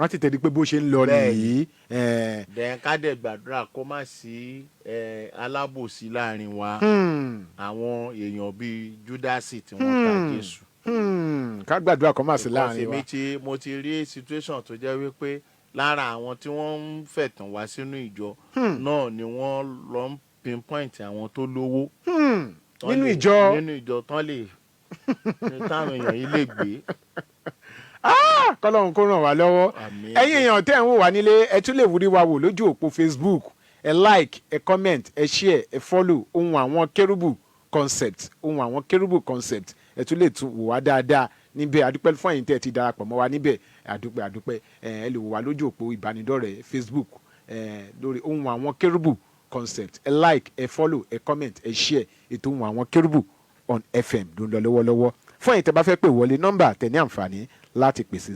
á tètè rí pé bó ṣe ń lọ nìyí. dẹ̀ ká dẹ̀ gbàdúrà kó má sí alábòsí láàrin wa àwọn èèyàn bíi Júdásì tí wọ́n ta Jésù. ká gbàdúrà kó má sí láàrin wa. mo ti rí situation tó jẹ́ wípé lára àwọn tí wọ́n ń fẹ̀tàn wá sínú ìjọ náà ni wọ́n lọ ń pinpoint àwọn tó lówó. nínú ìjọ tán lè táwọn èèyàn yìí lè gbé. Kọ́lọ́run kó ràn wá lọ́wọ́. Ẹ̀yin èèyàn tẹ́ ń wò wá nílé ẹ tún lè wúrí wa wò lójú òpó Facebook ẹ like ẹ comment ẹ share ẹ follow Ohun Awon Kerubu concept Ohun Awon Kerubu concept ẹ tún lè tún wò wá dáadáa níbẹ̀ àdúpẹ́ fún ẹ̀yin tẹ́ ẹ ti darapọ̀ mọ́ wa níbẹ̀ àdúpẹ́ ẹ lè wò wá lójú òpó ìbánidọ́rẹ̀ẹ́ Facebook lórí Ohun Awon Kerubu concept ẹ like ẹ follow ẹ comment ẹ share ètò Ohun Awon Kerubu on FM ló ń lọ lọ́wọ́lọ́wọ́ fún ẹ̀yin tẹ́ bá fẹ́ pè wọlé nọ́mbà tẹ̀ ní àǹfààní láti pèsè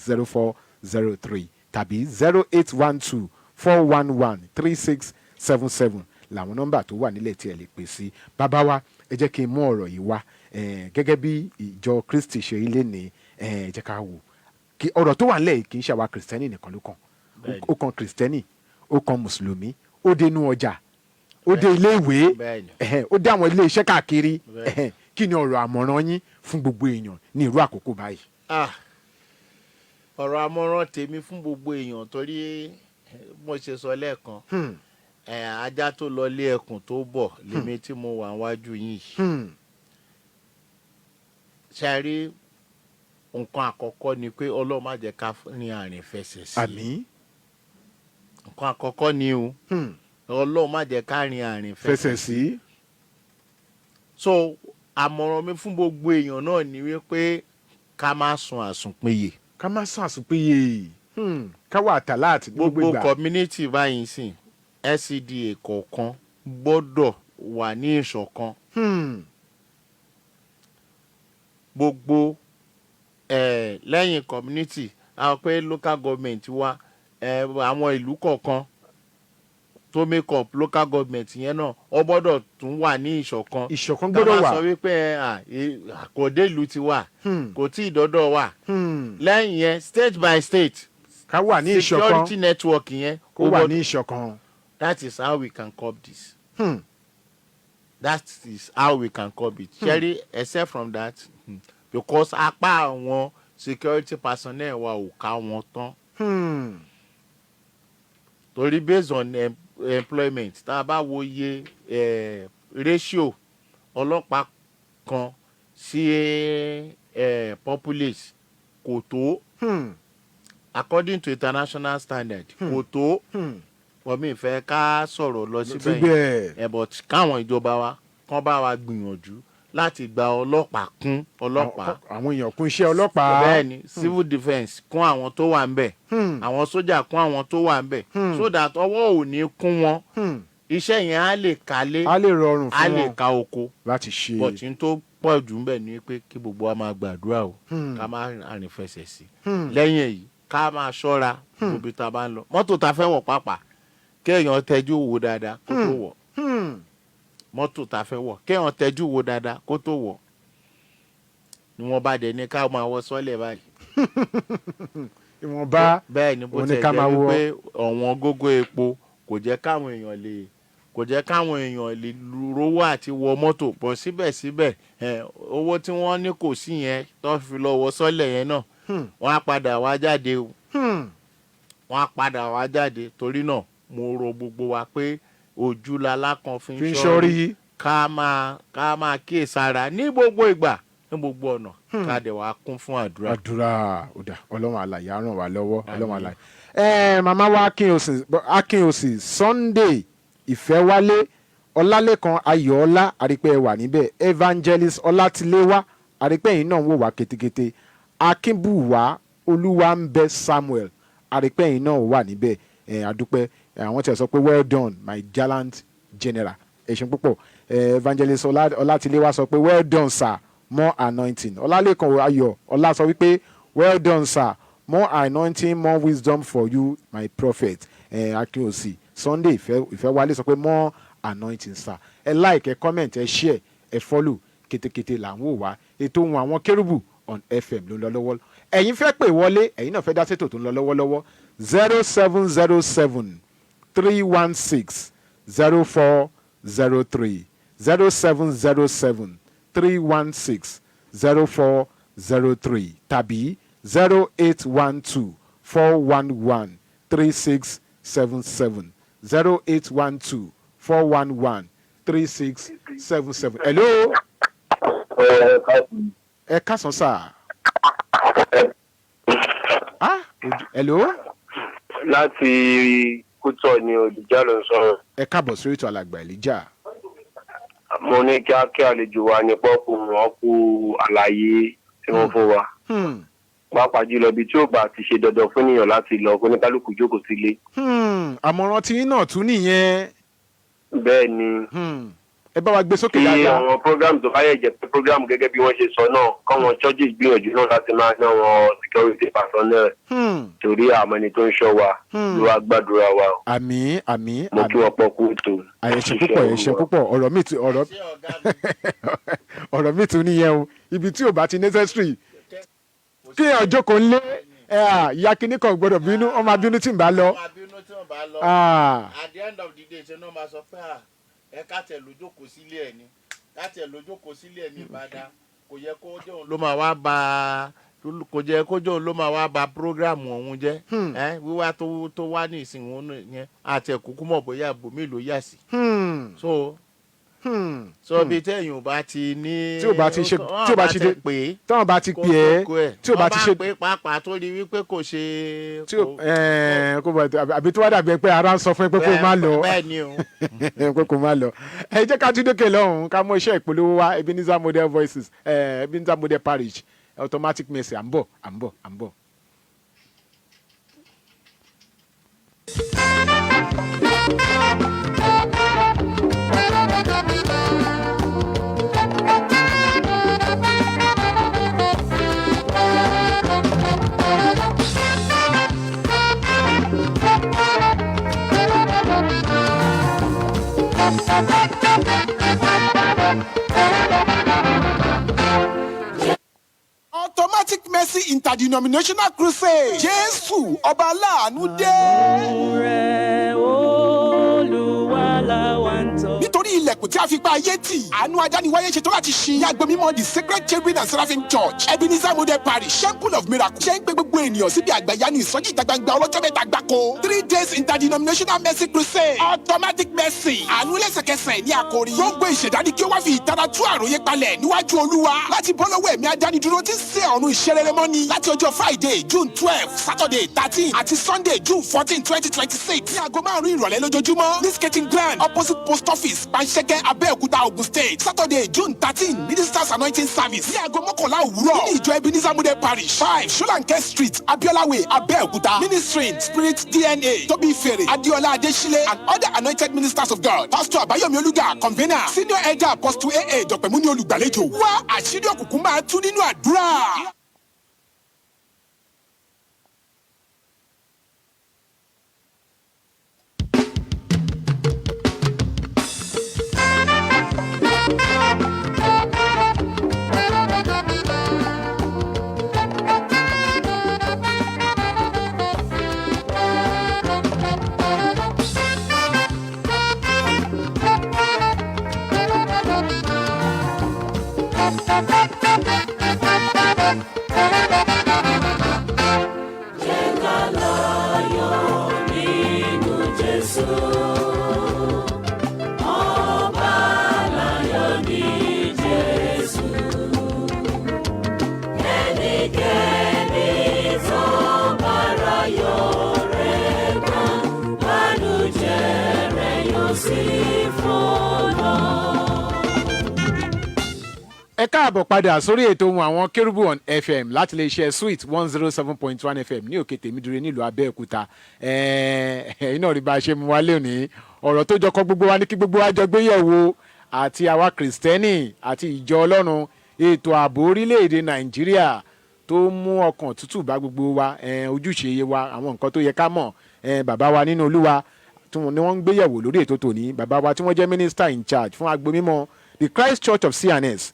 0707-316-0403 tàbí 0812-411-3677 làwọn nọ́mbà tó wà nílẹ̀ tí ẹ lè pè sí. Bàbá wa ẹ jẹ́ kí n mú ọ̀rọ̀ yìí wá gẹ́gẹ́ bí ìjọ Kristi ṣe ilé ní ẹ jẹ́ ká wò kí ọ̀rọ̀ tó wà nílẹ̀ yìí kì í ṣe àwa Kristẹni nìkan ló kàn ó kan Kristẹni ó kan Mùsùlùmí ó dé inú ọjà ó dé ilé ìwé ó dé àwọn ilé iṣẹ́ káàkiri kí ni ọ̀rọ̀ àmọ̀ràn yín fún gbogbo èèyàn ní irú àkókò báyìí. ọ̀rọ̀ àmọ̀ràn tèmi fún gbogbo èèyàn torí mo ṣe sọ lẹ́ẹ̀kan ajá tó lọ lé ẹkùn tó bọ̀ lèmi tí mo wà wájú yìí. ṣe rí nǹkan àkọ́kọ́ ni pé Ọlọ́run má jẹ́ ká ní àrìn fẹsẹ̀ sí. àmín. nǹkan àkọ́kọ́ ni o Ọlọ́run má jẹ́ ká ní àrìn fẹsẹ̀ sí. so àmọ̀ràn mi fún gbogbo èèyàn náà ni wípé ká má sùn àsùnpìyè. ká má sùn àsùnpìyè ká wà tàláàtì gbogbo ìgbà. gbogbo community báyìí sìn SCDA kọ̀ọ̀kan gbọ́dọ̀ wà ní ìṣọ̀kan. gbogbo lẹ́yìn community àwọn pé local government wa àwọn ìlú kọ̀ọ̀kan tó make up local government yẹn náà ó gbọ́dọ̀ tún wà ní ìṣọ̀kan. ìṣọ̀kan gbọ́dọ̀ wà. ká má sọ wípé kò dé ìlú ti wà kò tí ì dọ́dọ̀ wà. lẹ́yìn yẹn state by state ká wà ní ìṣọ̀kan security network yẹn kó wà ní ìṣọ̀kan. that is how we can curb this. That is how we can curb it. Sherry, except from that, because apá àwọn security personnel wa ò ká wọn tán. Torí based on employment, tá a bá wo iye ratio ọlọ́pàá kan sí populace kò tó. According to international standard kò tó. Wọ́n mi fẹ́ ká sọ̀rọ̀ lọ síbẹ̀ yẹn but káwọn ìjọba wa kán bá wa gbìyànjú láti gba ọlọ́pàá kún ọlọ́pàá. Àwọn èèyàn kún iṣẹ́ ọlọ́pàá. Bẹ́ẹ̀ni civil defence kún àwọn tó wà ń bẹ̀. Àwọn sójà kún àwọn tó wà ń bẹ̀. So that ọwọ́ ò ní kún wọn. Iṣẹ́ yẹn á lè kálé. Á lè rọrùn fún wọn. Á lè ka oko. Láti ṣe. But n tó pọ̀ jù ń bẹ̀ ni pé kí gbogbo wa máa gbàdúrà o. Ká má rìn fẹsẹ̀ sí. Lẹ́yìn èyí ká máa ṣọ́ra gbogbo tá a bá ń lọ. Mọ́tò tá a fẹ́ wọ̀ pàápàá kéèyàn tẹjú wo dáadáa kó tó wọ̀. Mọ́tò tá a fẹ́ wọ̀ kéèyàn tẹjú wo dáadáa kó tó wọ̀. Ni wọ́n bá dẹ̀ ní ká máa wọ sọ́lẹ̀ báyìí. Ìwọ̀nba bẹ́ẹ̀ ni bó tẹ̀ jẹ́ wípé ọ̀wọ́n gógó epo kò jẹ́ káwọn èèyàn lè rówó àti wọ mọ́tò pọ̀ síbẹ̀síbẹ̀ owó tí wọ́n ní kò sí yẹn tó fi lọ wọ sọ́lẹ̀ yẹn náà wọ́n á padà wá jáde o. Wọ́n á padà wá jáde torí náà mo rọ̀ gbogbo wa pé ojú lalákan fi ń ṣọ́rí ká máa kíyèsára ní gbogbo ìgbà ní gbogbo ọ̀nà ká dẹ̀ wá kún fún àdúrà. Ọ̀dà Ọlọ́run àlàyé á ràn wá lọ́wọ́ Ọlọ́run àlàyé. Màmá wa Akínòsì Sunday Ìfẹ́wálé Ọlálékan Ayọ̀ọ́lá àrípẹ́ wà níbẹ̀ Evangelist Ọlátiléwá àrípẹ́ yìí náà wò wá ketekete Akínbùwá Olúwàńbẹ Samuel àrípẹ́ yìí náà wà níbẹ̀ àdúpẹ́ àwọn tí a sọ pé well done my gallant general ẹ̀sìn púpọ̀ Evangelist Ọlátiléwá sọ pé well done sir more anointing Ọlálékan Ayọ̀ Ọlá sọ wípé well done sir more anointing more wisdom for you my prophet Akínòsì Sunday Ìfẹ́wálé sọ pé more anointing sir like ẹ comment ẹ share ẹ follow ketekete là ń wò wá ètò Ohun Àwọn Kérúbù on FM ló ń lọ lọ́wọ́ ẹ̀yin fẹ́ pè wọlé ẹ̀yin náà fẹ́ dá sétò tó ń lọ lọ́wọ́lọ́wọ́ 0707 316 0403 0707 316 0403 tàbí 0812 411 3677 0812 411 3677. Hello. Ẹ káàsán sà. Hello. Láti Kútọ̀ ni Olùjà ló ń sọ̀rọ̀. Ẹ káàbọ̀ sórí ètò Alàgbà Èlíjà. Mo ní kí àlejò wa ní pọ́ọ̀pù wọn kú àlàyé tí wọ́n fún wa. Pàápàá jùlọ ibi tí ó bá ti ṣe dandan fún ènìyàn láti lọ kó ní kálukú jókòó sílé. Àmọ̀ràn tí náà tún nìyẹn. Bẹ́ẹ̀ ni. Ẹ bá wa gbé sókè dáadáa. Kí àwọn program tó bá yẹ jẹ́ pé program gẹ́gẹ́ bí wọ́n ṣe sọ náà káwọn churches gbìyànjú náà láti máa ná wọn security personnel. Torí àmọ́ ẹni tó ń ṣọ́ wa ló wá gbàdúrà wa. Àmín àmín. Mo kí wọn pọ̀ kú ètò. Ẹ̀ṣẹ̀ púpọ̀ ọ̀rọ̀ mi tún nìyẹn o ibi tí ò bá ti necessary kí ọjọ́ kan lé ìyá kínní kan gbọ́dọ̀ bínú ọmọ abínú tí ń bá lọ. At the end of the day ṣe náà máa sọ pé ẹ káàtẹ̀ lójókòó sílé ẹ̀ ní káàtẹ̀ lójókòó sílé ẹ̀ ní Ìbàdàn kò yẹ kó jẹ́ òun ló máa wá ba kò jẹ́ kó jẹ́ òun ló máa wá ba program ọ̀hún jẹ́ wíwá tó wá ní ìsìn òun yẹn àti ẹ̀kúkú mọ̀ bóyá ibòmí ló yà sí. So bí tẹ́yìn ò bá ti ní tí ò bá ti ṣe pé tí wọ́n bá ti pè é tí ò bá ti ṣe pé pàápàá tó rí wípé kò ṣe. àbí tí wọ́n dàbí pé ara ń sọ fún ẹ pé kó má lọ bẹ́ẹ̀ ni o pé kó má lọ. ẹ jẹ́ ká tún dókè lọ́hùn-ún ká mọ iṣẹ́ ìpolówó wa Ebenezer Model Voices Ebenezer Model Parish automatic message à ń bọ̀. Automatic Mercy Interdenominational Crusade. Jésù ọba aláàánú dé. Olúwa la wá ń tọ̀. tí a fi pa ayé tì. Àánú adániwáyé ṣetán láti ṣí. Ní agbo mímọ́ the Sacred Cherubim and Seraphim Church, Ebenezer Model Parish, Temple of Miracle. Ṣé ń pé gbogbo ènìyàn síbi àgbàyanu ìsọjí ìta gbangba ọlọ́jọ́ mẹ́ta gbáko. 3 days interdenominational mercy crusade. Automatic mercy. Àánú lẹ́sẹ̀kẹsẹ̀ ní àkòrí. Gbogbo ìṣẹ̀dá ni kí ó wá fi ìtara tú àròyé palẹ̀ níwájú Olúwa. Láti bọ́ lọ́wọ́ ẹ̀mí adánidúró tí ń ṣe ọ̀run ìṣerere mọ́ni. Láti ọjọ́ Friday, June 12, Saturday 13 àti Sunday, June 14, 2026. Ní aago 5 ìrọ̀lẹ́ lójoojúmọ́. Ní skating ground opposite post office, Panṣẹ́kẹ́, Abẹ́òkúta, Ogun State. Saturday, June 13, Ministers Anointing Service. Ní aago 11 òwúrọ̀. Nínú ìjọ Ebenezer Model Parish, 5 Sholanke Street, Abiola Way, Abẹ́òkúta. Ministering Spirit DNA, Tobi Fere, Adiola Adesile, and other anointed ministers of God. Pastor Abayomi Oluga, convener. Senior Elder Apostle AA Dr. Muni Olùgbàlejò. Wá àṣírí òkùnkùn máa tú nínú àdúrà. ẹ káàbọ̀ padà sórí ètò Ohun Àwọn Kerubu on FM láti lè ṣe Sweet 107.1 FM ní òkè tèmídúró nílùú Abẹ́òkúta. Iná rí bá a ṣe mú wálé òní ọ̀rọ̀ tó jọkọ́ gbogbo wa ní kí gbogbo wa jọ gbé yẹ̀wò àti àwa Kìrìsìtẹ́nì àti ìjọ Ọlọ́run ètò ààbò orílẹ̀-èdè Nàìjíríà tó mú ọkàn tútù bá gbogbo wa ojúṣe wa àwọn nǹkan tó yẹ ká mọ̀ bàbá wa nínú Olúwa tí wọ́n ń gbé yẹ̀wò lórí ètò tòní bàbá wa tí wọ́n jẹ́ minister in charge fún agbo mímọ́ the Christ Church of CNS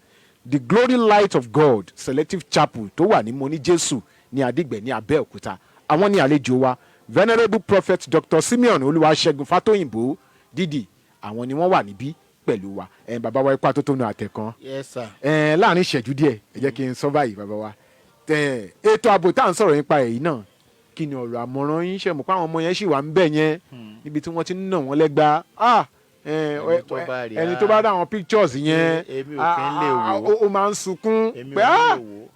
the Glory Light of God Selective Chapel tó wà ní Moni Jésù ní Adigbe ní Abẹ́òkúta. Àwọn ní àlejò wa Venerable Prophet Dr. Simeon Segun Fatoyinbo dídì àwọn ni wọ́n wà níbí pẹ̀lú wa. Bàbá wa ipa tó tó nu àtẹ̀kan. Yes sir. Láàrin ìṣẹ́jú díẹ̀ ẹ jẹ́ kí n sọ báyìí bàbá wa. Ètò ààbò tá à ń sọ̀rọ̀ nípa èyí náà kí ni ọ̀rọ̀ àmọ̀ràn yín ṣe mọ̀ pé àwọn ọmọ yẹn ṣì wà ń bẹ̀ yẹn níbi tí wọ́n ti ń nà wọ́n lẹ́gbàá. Ẹni tó bá dá àwọn pictures yẹn ó máa ń sunkún pé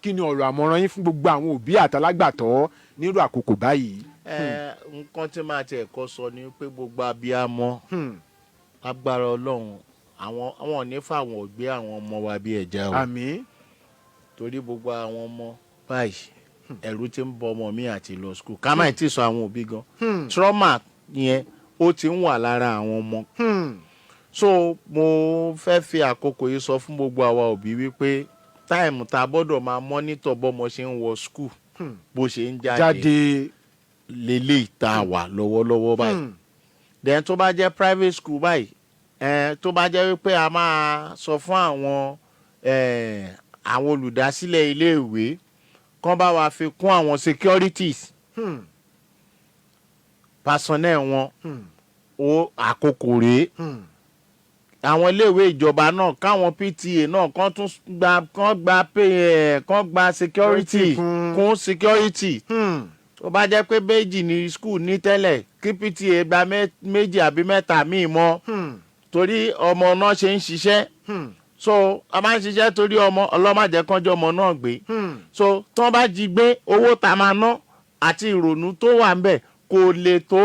kí ni ọ̀rọ̀ àmọ̀ràn yín fún gbogbo àwọn òbí àtàlágbàtọ́ nírú àkókò báyìí. Nǹkan tí màá tiẹ̀ kọ́ sọ ni pé gbogbo abiyamọ agbára Ọlọ́run àwọn ò ní fáwọn ògbé àwọn ọmọ wa bí ẹja o. Àmín. Torí gbogbo àwọn ọmọ báyìí ẹ̀rù ti ń bọ ọmọ mi àti lọ school ká má tí ì sọ àwọn òbí gan trauma yẹn ó ti ń wà lára àwọn ọmọ. So mo fẹ́ fi àkókò yìí sọ fún gbogbo àwa òbí wípé táìmù tá a gbọ́dọ̀ máa mọ́nítọ̀ bọ́mọ ṣe ń wọ school bó ṣe ń jáde lélẹ̀ tá a wà lọ́wọ́lọ́wọ́ báyìí. Then tó bá jẹ́ private school báyìí tó bá jẹ́ wípé a máa sọ fún àwọn olùdásílẹ̀ iléèwé kán bá wa fi kún àwọn securities personnel wọn ó àkókò rèé. Àwọn iléèwé ìjọba náà káwọn PTA náà kán gba security kún security. Tó bá jẹ́ pé méjì ní school ní tẹ́lẹ̀ kí PTA gba méjì àbí mẹ́ta míì mọ́ torí ọmọ náà ṣe ń ṣiṣẹ́. So a máa ń ṣiṣẹ́ torí ọlọ́màjẹ́kánjọ́ ọmọ náà gbé. So tí wọ́n bá jí gbé owó tá a máa ná àti ìrònú tó wà ń bẹ̀ kò lè tó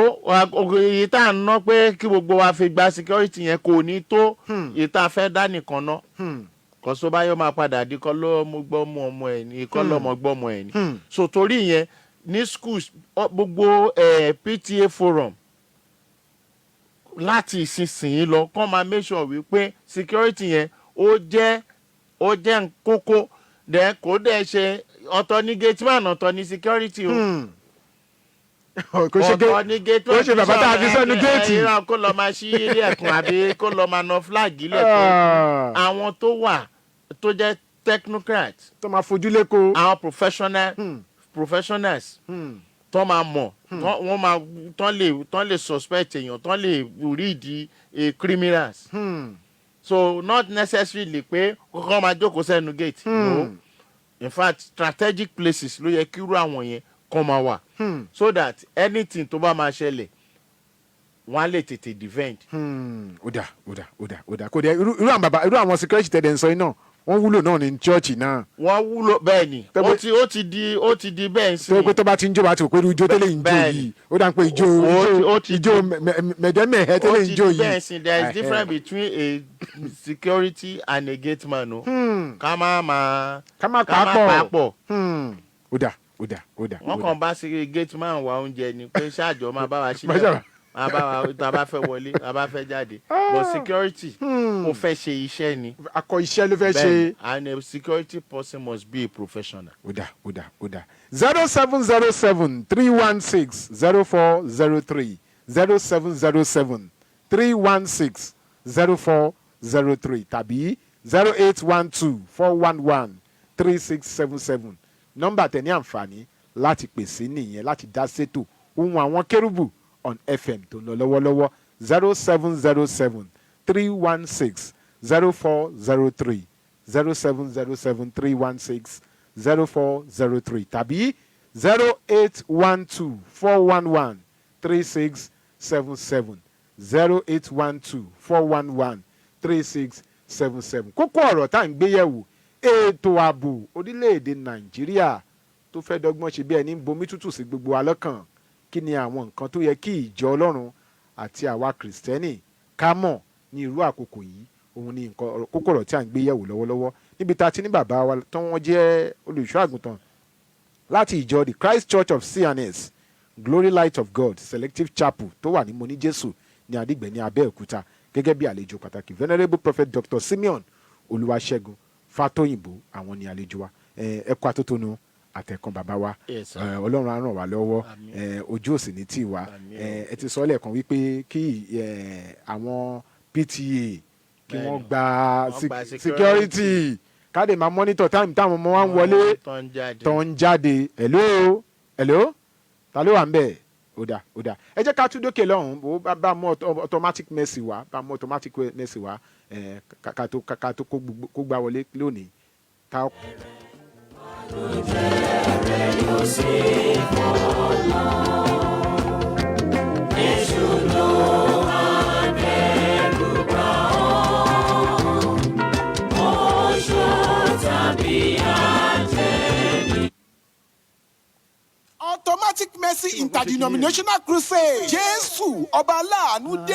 èyí tá à ń ná pé kí gbogbo wa fi gba security yẹn kò ní tó èyí tá a fẹ́ dá nìkan ná. Kọ́sọ́ báyọ̀ máa padà di kọ́ lọ́mọ gbọ́mọ ọmọ ẹ̀ ní kọ́ lọ́mọ gbọ́mọ ẹ̀ ní. So torí yẹn ní schools gbogbo PTA forum láti ìsinsìnyí lọ kọ́ máa make sure wípé security yẹn ó jẹ́ kókó dẹ̀ kó dẹ̀ ṣe ọ̀tọ̀ ní gateman ọ̀tọ̀ ní security o. Ọ̀tọ̀ ní gateman ó ṣe bàbá tá a fi sẹ́nu géètì. Kó lọ máa ṣí ilẹ̀kùn àbí kó lọ máa na flag ilẹ̀kùn. Àwọn tó wà tó jẹ́ technocrat tó máa fojú léko. Àwọn professionals tó máa mọ̀ wọ́n máa tán lè suspect èèyàn tán lè read criminals. so not necessarily pé kọ́kọ́ máa jókòó sẹ́nu gate. No, in fact strategic places ló yẹ kí irú àwọn yẹn kọ́ máa wà. So that anything tó bá máa ṣẹlẹ̀ wọ́n á lè tètè defend. ó dà kò dé irú àwọn security tẹ̀lé ń sọ yìí náà wọ́n wúlò náà ní chọ́ọ̀chì náà. wọ́n wúlò bẹ́ẹ̀ ni ó ti di bẹ́ẹ̀ sí. tó pé tó bá ti ń jó bá ti rò pé irú ijó tẹ́lẹ̀ ń jó yìí ó dà ń pé ijó mẹ̀dẹ́mẹ̀ẹ́ tẹ́lẹ̀ ń jó ó ti di yìí. bẹ́ẹ̀ sí. there is difference between a security and a gate man o. ká má pàápọ̀. ó dà. wọ́n kàn bá sí gate man wá oúnjẹ ni pé ṣáàjọ máa bá wa sílẹ̀ máa bá wa tá a bá fẹ́ wọlé tá a bá fẹ́ jáde but security ó fẹ́ ṣe iṣẹ́ ni. akọ iṣẹ́ ló fẹ́ ṣe. and a security person must be a professional. ó dà 0707-316-0403 0707-316-0403 tàbí 0812-411-3677 nọ́mbà tẹ̀ ní àǹfààní láti pèsè nìyẹn láti dá sétò Ohun Àwọn Kérúbù on FM tó ń lọ lọ́wọ́lọ́wọ́ 0707-316-0403 0707-316-0403 tàbí 0812-411-3677 0812-411-3677. kókó ọ̀rọ̀ tá à ń gbé yẹ̀wò ètò ààbò orílẹ̀-èdè Nàìjíríà tó fẹ́ dọ́gbọ́n ṣe bí ẹni ń bomi tútù sí gbogbo wa lọ́kàn. Kí ni àwọn nǹkan tó yẹ kí ìjọ Ọlọ́run àti àwa Kìrìsìtẹ́nì ká mọ̀ ní irú àkókò yìí? Òun ni nǹkan kókó ọ̀rọ̀ tí à ń gbé yẹ̀wò lọ́wọ́lọ́wọ́ níbi tá a ti ní bàbá wa tó wọ́n jẹ́ olùṣọ́ àgùntàn láti ìjọ the Christ Church of CNS Glory Light of God Selective Chapel tó wà ní Monijesu ní Adigbe ní Abẹ́òkúta gẹ́gẹ́ bí àlejò pàtàkì Venerable Prophet Dr. Simeon Olúwaṣẹ́gun Fatoyinbo àwọn ni àlejò wa ẹ̀kọ́ atótónu àtẹ̀kàn bàbá wa Ọlọ́run á ràn wá lọ́wọ́ ojú òsì ní tì wá ẹ ti sọ lẹ́ẹ̀kan wípé kí àwọn PTA kí wọ́n gba security káde máa monitor time táwọn ọmọ wa ń wọlé tó ń jáde. hello ta ló wà ń bẹ̀? ó dà ẹ jẹ́ ká tún dókè lọ́hùn-ún bá mú automatic mercy wá ká tó kó gbá wọlé lónìí ká. Automatic Mercy Interdenominational Crusade. Jésù ọba aláàánú dé.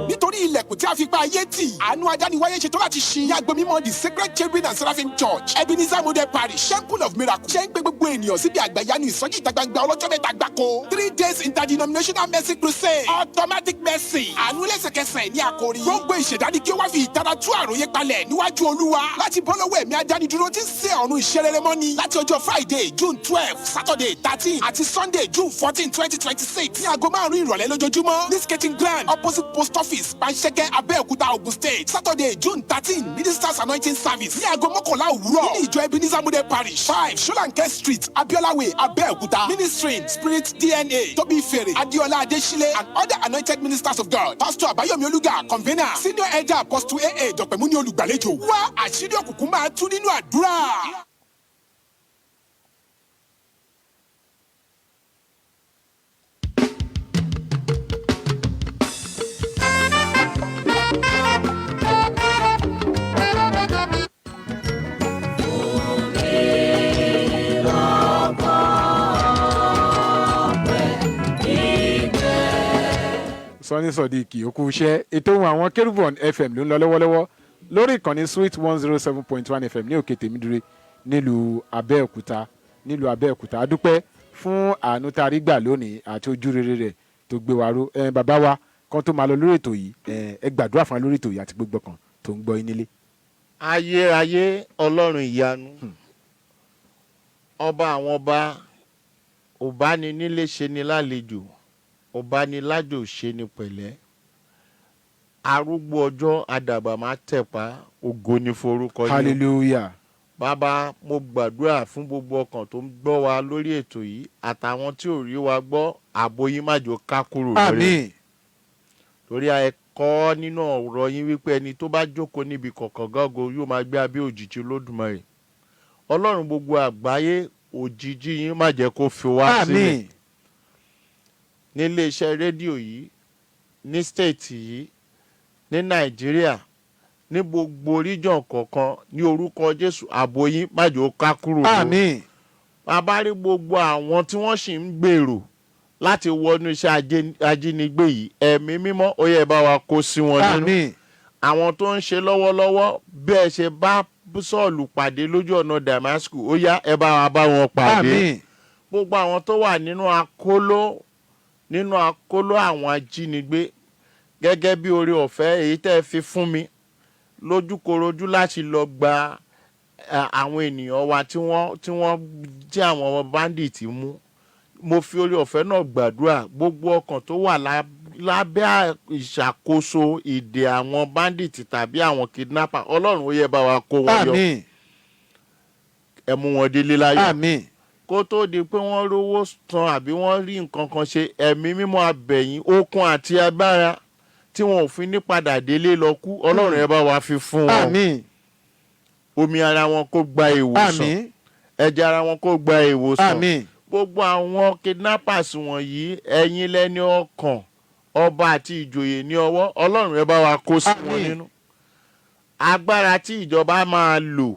Nítorí ilẹ̀kùn tí a fi pa ayé tì, àánú adániwáyé ṣetán láti ṣí. Yàgbọ́ mímọ́ the Sacred Cherubim and Seraphim Church, Ebenezer Model Parish, Temple of Miracle. Ṣé ń gbé gbogbo ènìyàn síbi àgbàyanu ìsọjí ìta gbangba ọlọ́jọ́ mẹ́ta gbáko. 3 days Interdenominational Mercy Crusade. Automatic Mercy. Àánú lẹ́sẹ̀kẹsẹ̀ ní àkórí. Gbogbo ìṣẹ̀dá ni kí ó wá fi ìtara tú àròyé palẹ̀ níwájú Olúwa. Láti bọ́ lọ́wọ́ ẹ̀mí adánidúró tí ń ṣe ọ̀run ìṣerere mọ́ni. Láti ọjọ́ Friday, June 12, Saturday 13 àti Sunday, June 14, 2026. Ní aago 5 ìrọ̀lẹ́ lójoojúmọ́. Ní skating ground opposite post office, Panṣẹ́kẹ́, Abẹ́òkúta, Ogun State. Saturday, June 13, Ministers Anointing Service. Ní aago 11 òwúrọ̀. Nínú ìjọ Ebenezer Model Parish, 5 Solanke Street, Abiola Way, Abẹ́òkúta. Ministering Spirit DNA, Tobi Fere, Adiola Adeshile, and other anointed ministers of God. Pastor Abayomi Oluga, convener. Senior Elder Apostle AA Dr. Muni Olùgbàlejò. Wá àṣírí òkùnkùn máa tú nínú àdúrà. Sọ́ni Sọ̀díkì òkú iṣẹ́ ètò Ohun Àwọn Kérúbù on FM ló ń lọ lọ́wọ́lọ́wọ́ lórí ìkànnì Sweet 107.1 FM ní òkè tèmídúró nílùú Abẹ́òkúta a dúpẹ́ fún àánú tá a rí gbà lónìí àti ojú rere rẹ̀ tó gbé wa ró. Bàbá wa kan tó máa lọ lórí ètò yìí ẹ gbàdúrà fún wa lórí ètò yìí àti gbogbo kan tó ń gbọ́ yín nílé. ayérayé Ọlọ́run ìyanu ọba àwọn ọba òbáninílé ṣe ni lálejò òbánilájò ṣe ni pẹ̀lẹ́ arúgbó ọjọ́ àdàbà máa tẹ̀pá ògo ni forúkọ yín. hallelujah. Bàbá mo gbàdúrà fún gbogbo ọkàn tó ń gbọ́ wa lórí ètò yìí àtàwọn tí ò rí wa gbọ́ ààbò yín má jò ká kúrò lórí. àmín. torí ẹ̀kọ́ nínú ọ̀rọ̀ yín wípé ẹni tó bá jókòó níbi kọ̀ọ̀kan gágo yóò máa gbé abẹ́ òjìji Olódùmarè. Ọlọ́run gbogbo àgbáyé, òjìji yín má jẹ́ kó fi wá sílẹ̀. Nílé iṣẹ́ rédíò yìí, ní stéètì yìí, ní Nàìjíríà, ní gbogbo region kọ̀ọ̀kan, ní orúkọ Jésù, ààbò yín má jẹ́ ó ká kúrò. Bàbá rí gbogbo àwọn tí wọ́n sì ń gbèrò láti wọnú iṣẹ́ ajínigbé yìí, ẹ̀mí mímọ́ ó yẹ bá wa kó sí wọn nínú. Àwọn tó ń ṣe lọ́wọ́lọ́wọ́ bẹ́ẹ̀ ṣe bá Sọ́ọ̀lù pàdé lójú ọ̀nà Damascus, ó yá ẹ bá wa bá wọn pàdé. Gbogbo àwọn tó wà nínú akóló àwọn ajínigbé, gẹ́gẹ́ bí oore ọ̀fẹ́ èyí tẹ́ fi fún mi lójúkorojú láti lọ gba àwọn ènìyàn wa tí àwọn bandit mú. Mo fi oore ọ̀fẹ́ náà gbàdúrà gbogbo ọkàn tó wà lábẹ́ ìṣàkóso ìdè àwọn bandit tàbí àwọn kidnapper, Ọlọ́run ó yẹ bá wa kó wọn yọ. Ẹ mú wọn délé láyọ̀. Kó tó di pé wọ́n rówó san àbí wọ́n rí nǹkan kan ṣe, ẹ̀mí mímọ́ abẹ̀yìn okun àti agbára tí wọn ò fi ní padà délé lọ kú, Ọlọ́run ẹ bá wa fi fún wọn. Omi ara wọn kó gba ìwòsàn, ẹ̀jẹ̀ ara wọn kó gba ìwòsàn. Gbogbo àwọn kidnappers wọ̀nyí, ẹ̀yin lẹ́ni ọkàn ọba àti ìjòyè ní ọwọ́, Ọlọ́run ẹ bá wa kó sí wọn nínú. Agbára tí ìjọba máa lò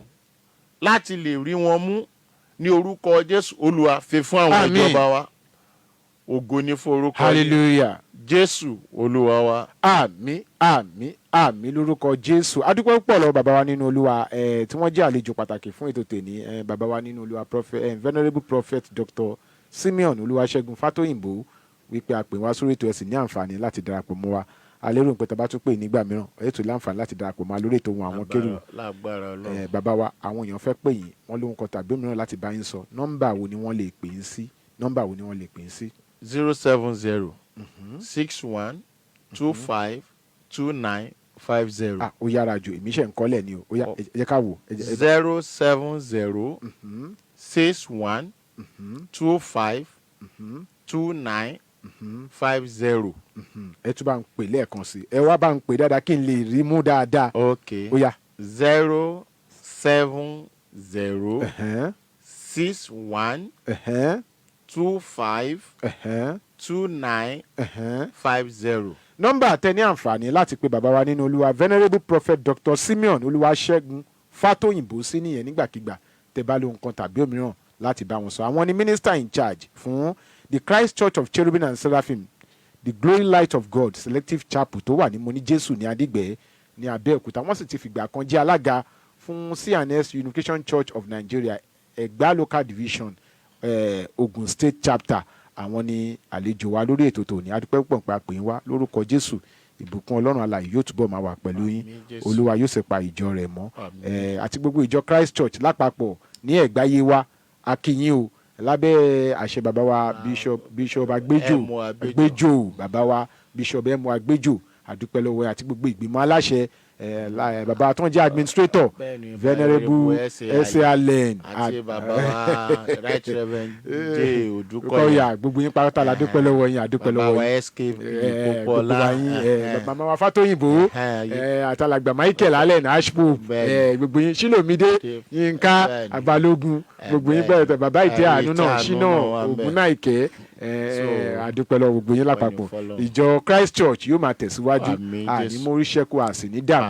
láti lè rí wọn mú ní orúkọ Jésù, Olúwa fi fún àwọn ìjọba wa. Ògo ni fún orúkọ hallelujah Jésù Olúwa wa. Àmín àmín àmín lórúkọ Jésù. A dúpẹ́ púpọ̀ lọ́wọ́ bàbá wa nínú Olúwa tí wọ́n jẹ́ àlejò pàtàkì fún ètò tèmi, bàbá wa nínú Olúwa Venerable Prophet Dr. Simeon Olúwaṣẹ́gun Fatoyinbo, wípé a pè wá sórí ètò ẹ̀sìn ní àǹfààní láti darapọ̀ mọ́ wa. Alérò pé tàbá tún pè nígbà mìíràn ètò láǹfààní láti darapọ̀ mọ́ lórí ètò Ohun Awon Kerubu. Bàbá wa, àwọn èèyàn fẹ́ pè yín, wọ́n lóhun kan tàbí mìíràn láti bá yín sọ. Nọ́mbà wo ni wọ́n lè pè yín sí? 070 61 25 2950. Ó yára jù, èmi ṣe ń kọ́lẹ̀ ni o. Ó yá, ẹ jẹ́ ká wò. 070 61 25 2950. Ẹ tún bá ń pè lẹ́ẹ̀kan sí. Ẹ wá bá ń pè dáadáa kí n lè rí mú dáadáa. Okay. Ó yá. 070 61 25 2950. Nọ́mbà tẹ ní àǹfààní láti pe bàbá wa nínú Olúwa Venerable Prophet Dr. Simeon Olúwaṣẹ́gun Fatoyinbo sí nìyẹn nígbàkigbà tẹ bá lóhun kan tàbí òmíràn láti bá wọn sọ. Àwọn ni minister in charge fún the Christ Church of Cherubim and Seraphim, the Glory Light of God Selective Chapel tó wà ní Moni Jésù ní Adígbẹ́ ní Abẹ́òkúta. Wọ́n sì ti fìgbà kan jẹ́ alága fún C&S Unification Church of Nigeria Ẹ̀gbá Local Division Ogun State Chapter. Àwọn ni àlejò wa lórí ètò tòní. A dúpẹ́ púpọ̀ nípa pè yín wá lórúkọ Jésù. Ìbùkún Ọlọ́run alààyè yóò túbọ̀ máa wà pẹ̀lú yín. Olúwa yóò sì pa ìjọ rẹ̀ mọ́. Àti gbogbo ìjọ Christ Church lápapọ̀ ní Ẹ̀gbáyé wa, a kí yín o lábẹ́ àṣẹ bàbá wa Bishop Agbéjò, bàbá wa Bishop Emu Agbéjò. A dúpẹ́ lọ́wọ́ àti gbogbo ìgbìmọ̀ aláṣẹ, bàbá tó ń jẹ́ administrator Venerable S.A. Allen àti bàbá wa Right Reverend J. Odúkọ̀yà. Gbogbo yín pátá la dúpẹ́ lọ́wọ́ yín, àdúpẹ́ lọ́wọ́ bàbá wa SK Popola, bàbá wa Fatoyinbo, àtàlàgbà Michael Allen Ashpo, gbogbo yín Shilomide Yínká Abalógun, gbogbo yín bẹ̀rẹ̀ bàbá ìtẹ́ àánú náà Ṣínà Ògúnnáìkẹ́. Àdúpẹ́ lọ́wọ́ gbogbo yín lápapọ̀. Ìjọ Christ Church yóò máa tẹ̀síwájú, àní mórí ṣẹ́kù àsì ní dààmú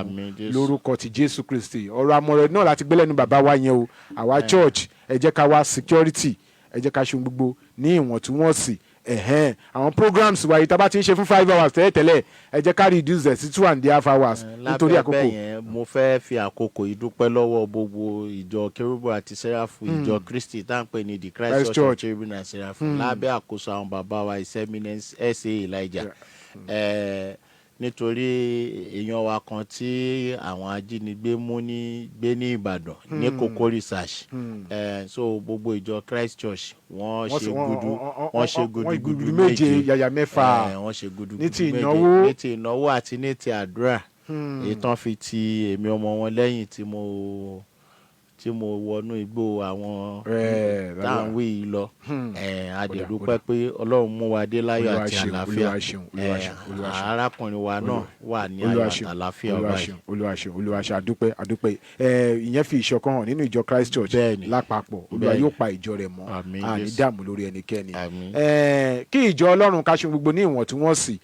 lórúkọ ti Jésù Kristi. Ọ̀rọ̀ àmọ̀ràn náà láti gbé lẹ́nu bàbá wa yẹn o. Àwa church ẹ jẹ́ ká wá security, ẹ jẹ́ ká ṣe gbogbo ní ìwọ̀ntúnwọ̀nsì. Àwọn programs wa yìí tá bá ti ń ṣe fún 5 hours tẹ́lẹ̀ ẹ jẹ́ ká reduce ẹ̀ sí 2.5 hours nítorí àkókò. Lábẹ́ yẹn mo fẹ́ fi àkókò ìdúpẹ́ lọ́wọ́ gbogbo ìjọ Kerubu àti Serafu, ìjọ Kristi tá à ń pè ní the Christ Church of Cherubim and Seraphim, lábẹ́ àkóso àwọn bàbá wa His Eminence S.A. Elijah. Nítorí èèyàn wa kan tí àwọn ajínigbé mú gbé ní Ìbàdàn ní Koko Research. So gbogbo ìjọ Christ Church wọ́n ṣe gudugudu méje yàyà mẹ́fà wọ́n ṣe gudugudu ní ti méje ìnáwó, ní ti ìnáwó àti ní ti àdúrà. Ìtàn fi ti èmi ọmọ wọn lẹ́yìn tí mo wọnú igbó àwọn bàbá. táwọn yìí lọ adẹ̀dúpẹ́ pé ọlọ́run mú wa dé láyọ̀ àti àlàáfíà arákùnrin wa náà wà ní ayọ̀ àti àlàáfíà báyìí. Olúwa ṣe àdúpẹ́ ìyẹn fi ìṣọ̀kan hàn nínú ìjọ Christ Church lápapọ̀. Olúwa yóò pa ìjọ rẹ̀ mọ́ àní dààmú lórí ẹnikẹ́ni. Kí ìjọ Ọlọ́run ká ṣe gbogbo ní ìwọ̀ntúnwọ̀nsì.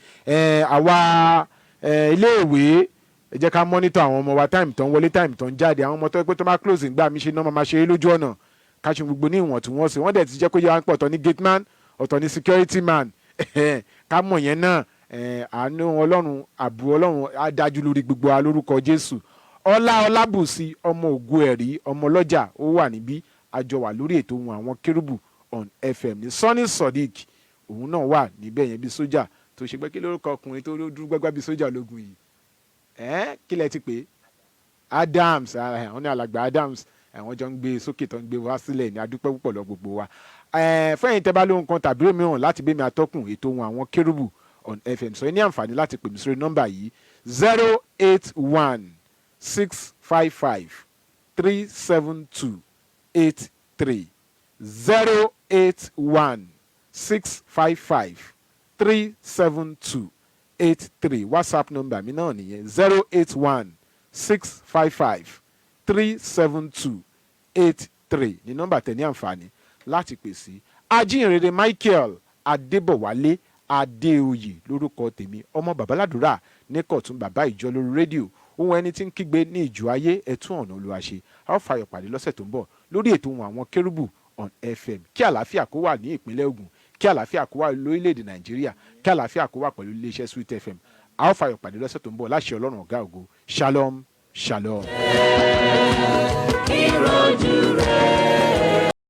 Àwa iléèwé ẹ jẹ́ ká mọ́nítọ̀ àwọn ọmọ wa táìmù tó ń wọlé táìmù tó ń jáde. Àwọn ọmọ tó pé tó máa close ńgbà mi ṣe náà máa ṣe é lójú ọ̀nà. Ká ṣe gbogbo ní ìwọ̀ntúnwọ̀nsì. Wọ́n dẹ̀ ti jẹ́ kó yẹ wá pọ̀ ọ̀tọ̀ ní gate man ọ̀tọ̀ ní security man. Ká mọ̀ yẹn náà àánú Ọlọ́run ààbò Ọlọ́run á dájú lórí gbogbo wa lórúkọ Jésù. Ọlábùsí ọmọ ògo ẹ̀rí ọmọ ọlọ́jà ó wà níbí àjọ wà lórí ètò Ohun Àwọn Kérúbù on FM ní Sunny Sodiq òun náà wà níbẹ̀ yẹn bí sójà tó ṣe pé kí lórúkọ ọkùnrin tó dúró gbágbá bí sójà ológun yìí kí lẹ ti pè Adams àwọn ní alàgbà Adams àwọn jọ ń gbé sókè tó ń gbé wá sílẹ̀ ní adúpẹ́ púpọ̀ lọ gbogbo wa fẹ́yìn tẹ́ bá lóhun kan tàbí òmíràn láti bẹ́ẹ̀ mi atọ́kùn ètò Ohun Àwọn Kérúbù on FM sọ ní àǹfààní láti pè mí sórí nọ́mbà yìí 081-655-372-83 081-655-372-83 WhatsApp nọ́mbà mi náà nìyẹn 081-655-372-83 ní nọ́mbà tẹ̀ ní àǹfààní láti pè sí. Ajínrere Michael Adébọ̀wálé Adéoyè lórúkọ tèmi ọmọ babaládùúrà ní Kọ̀tún bàbá ìjọ lórí rédíò ohun ẹni tí ń kígbe ní ìjọ ayé ẹ̀tún ọ̀nà Olúwa ṣe a ó fàyọ̀ pàdé lọ́sẹ̀ tó ń bọ̀ lórí ètò Ohun Àwọn Kérúbù on FM. Kí àlàáfíà kó wà ní ìpínlẹ̀ Ògùn, kí àlàáfíà kó wà lórílẹ̀‐èdè Nàìjíríà, kí àlàáfíà kó wà pẹ̀lú iléeṣẹ́ Sweet FM. A ó fàyọ̀ pàdé lọ́sẹ̀ tó ń bọ̀ láṣẹ Ọlọ́run ọ̀gá ògo. Shalom, shalom. Ìrọ̀jú rẹ̀.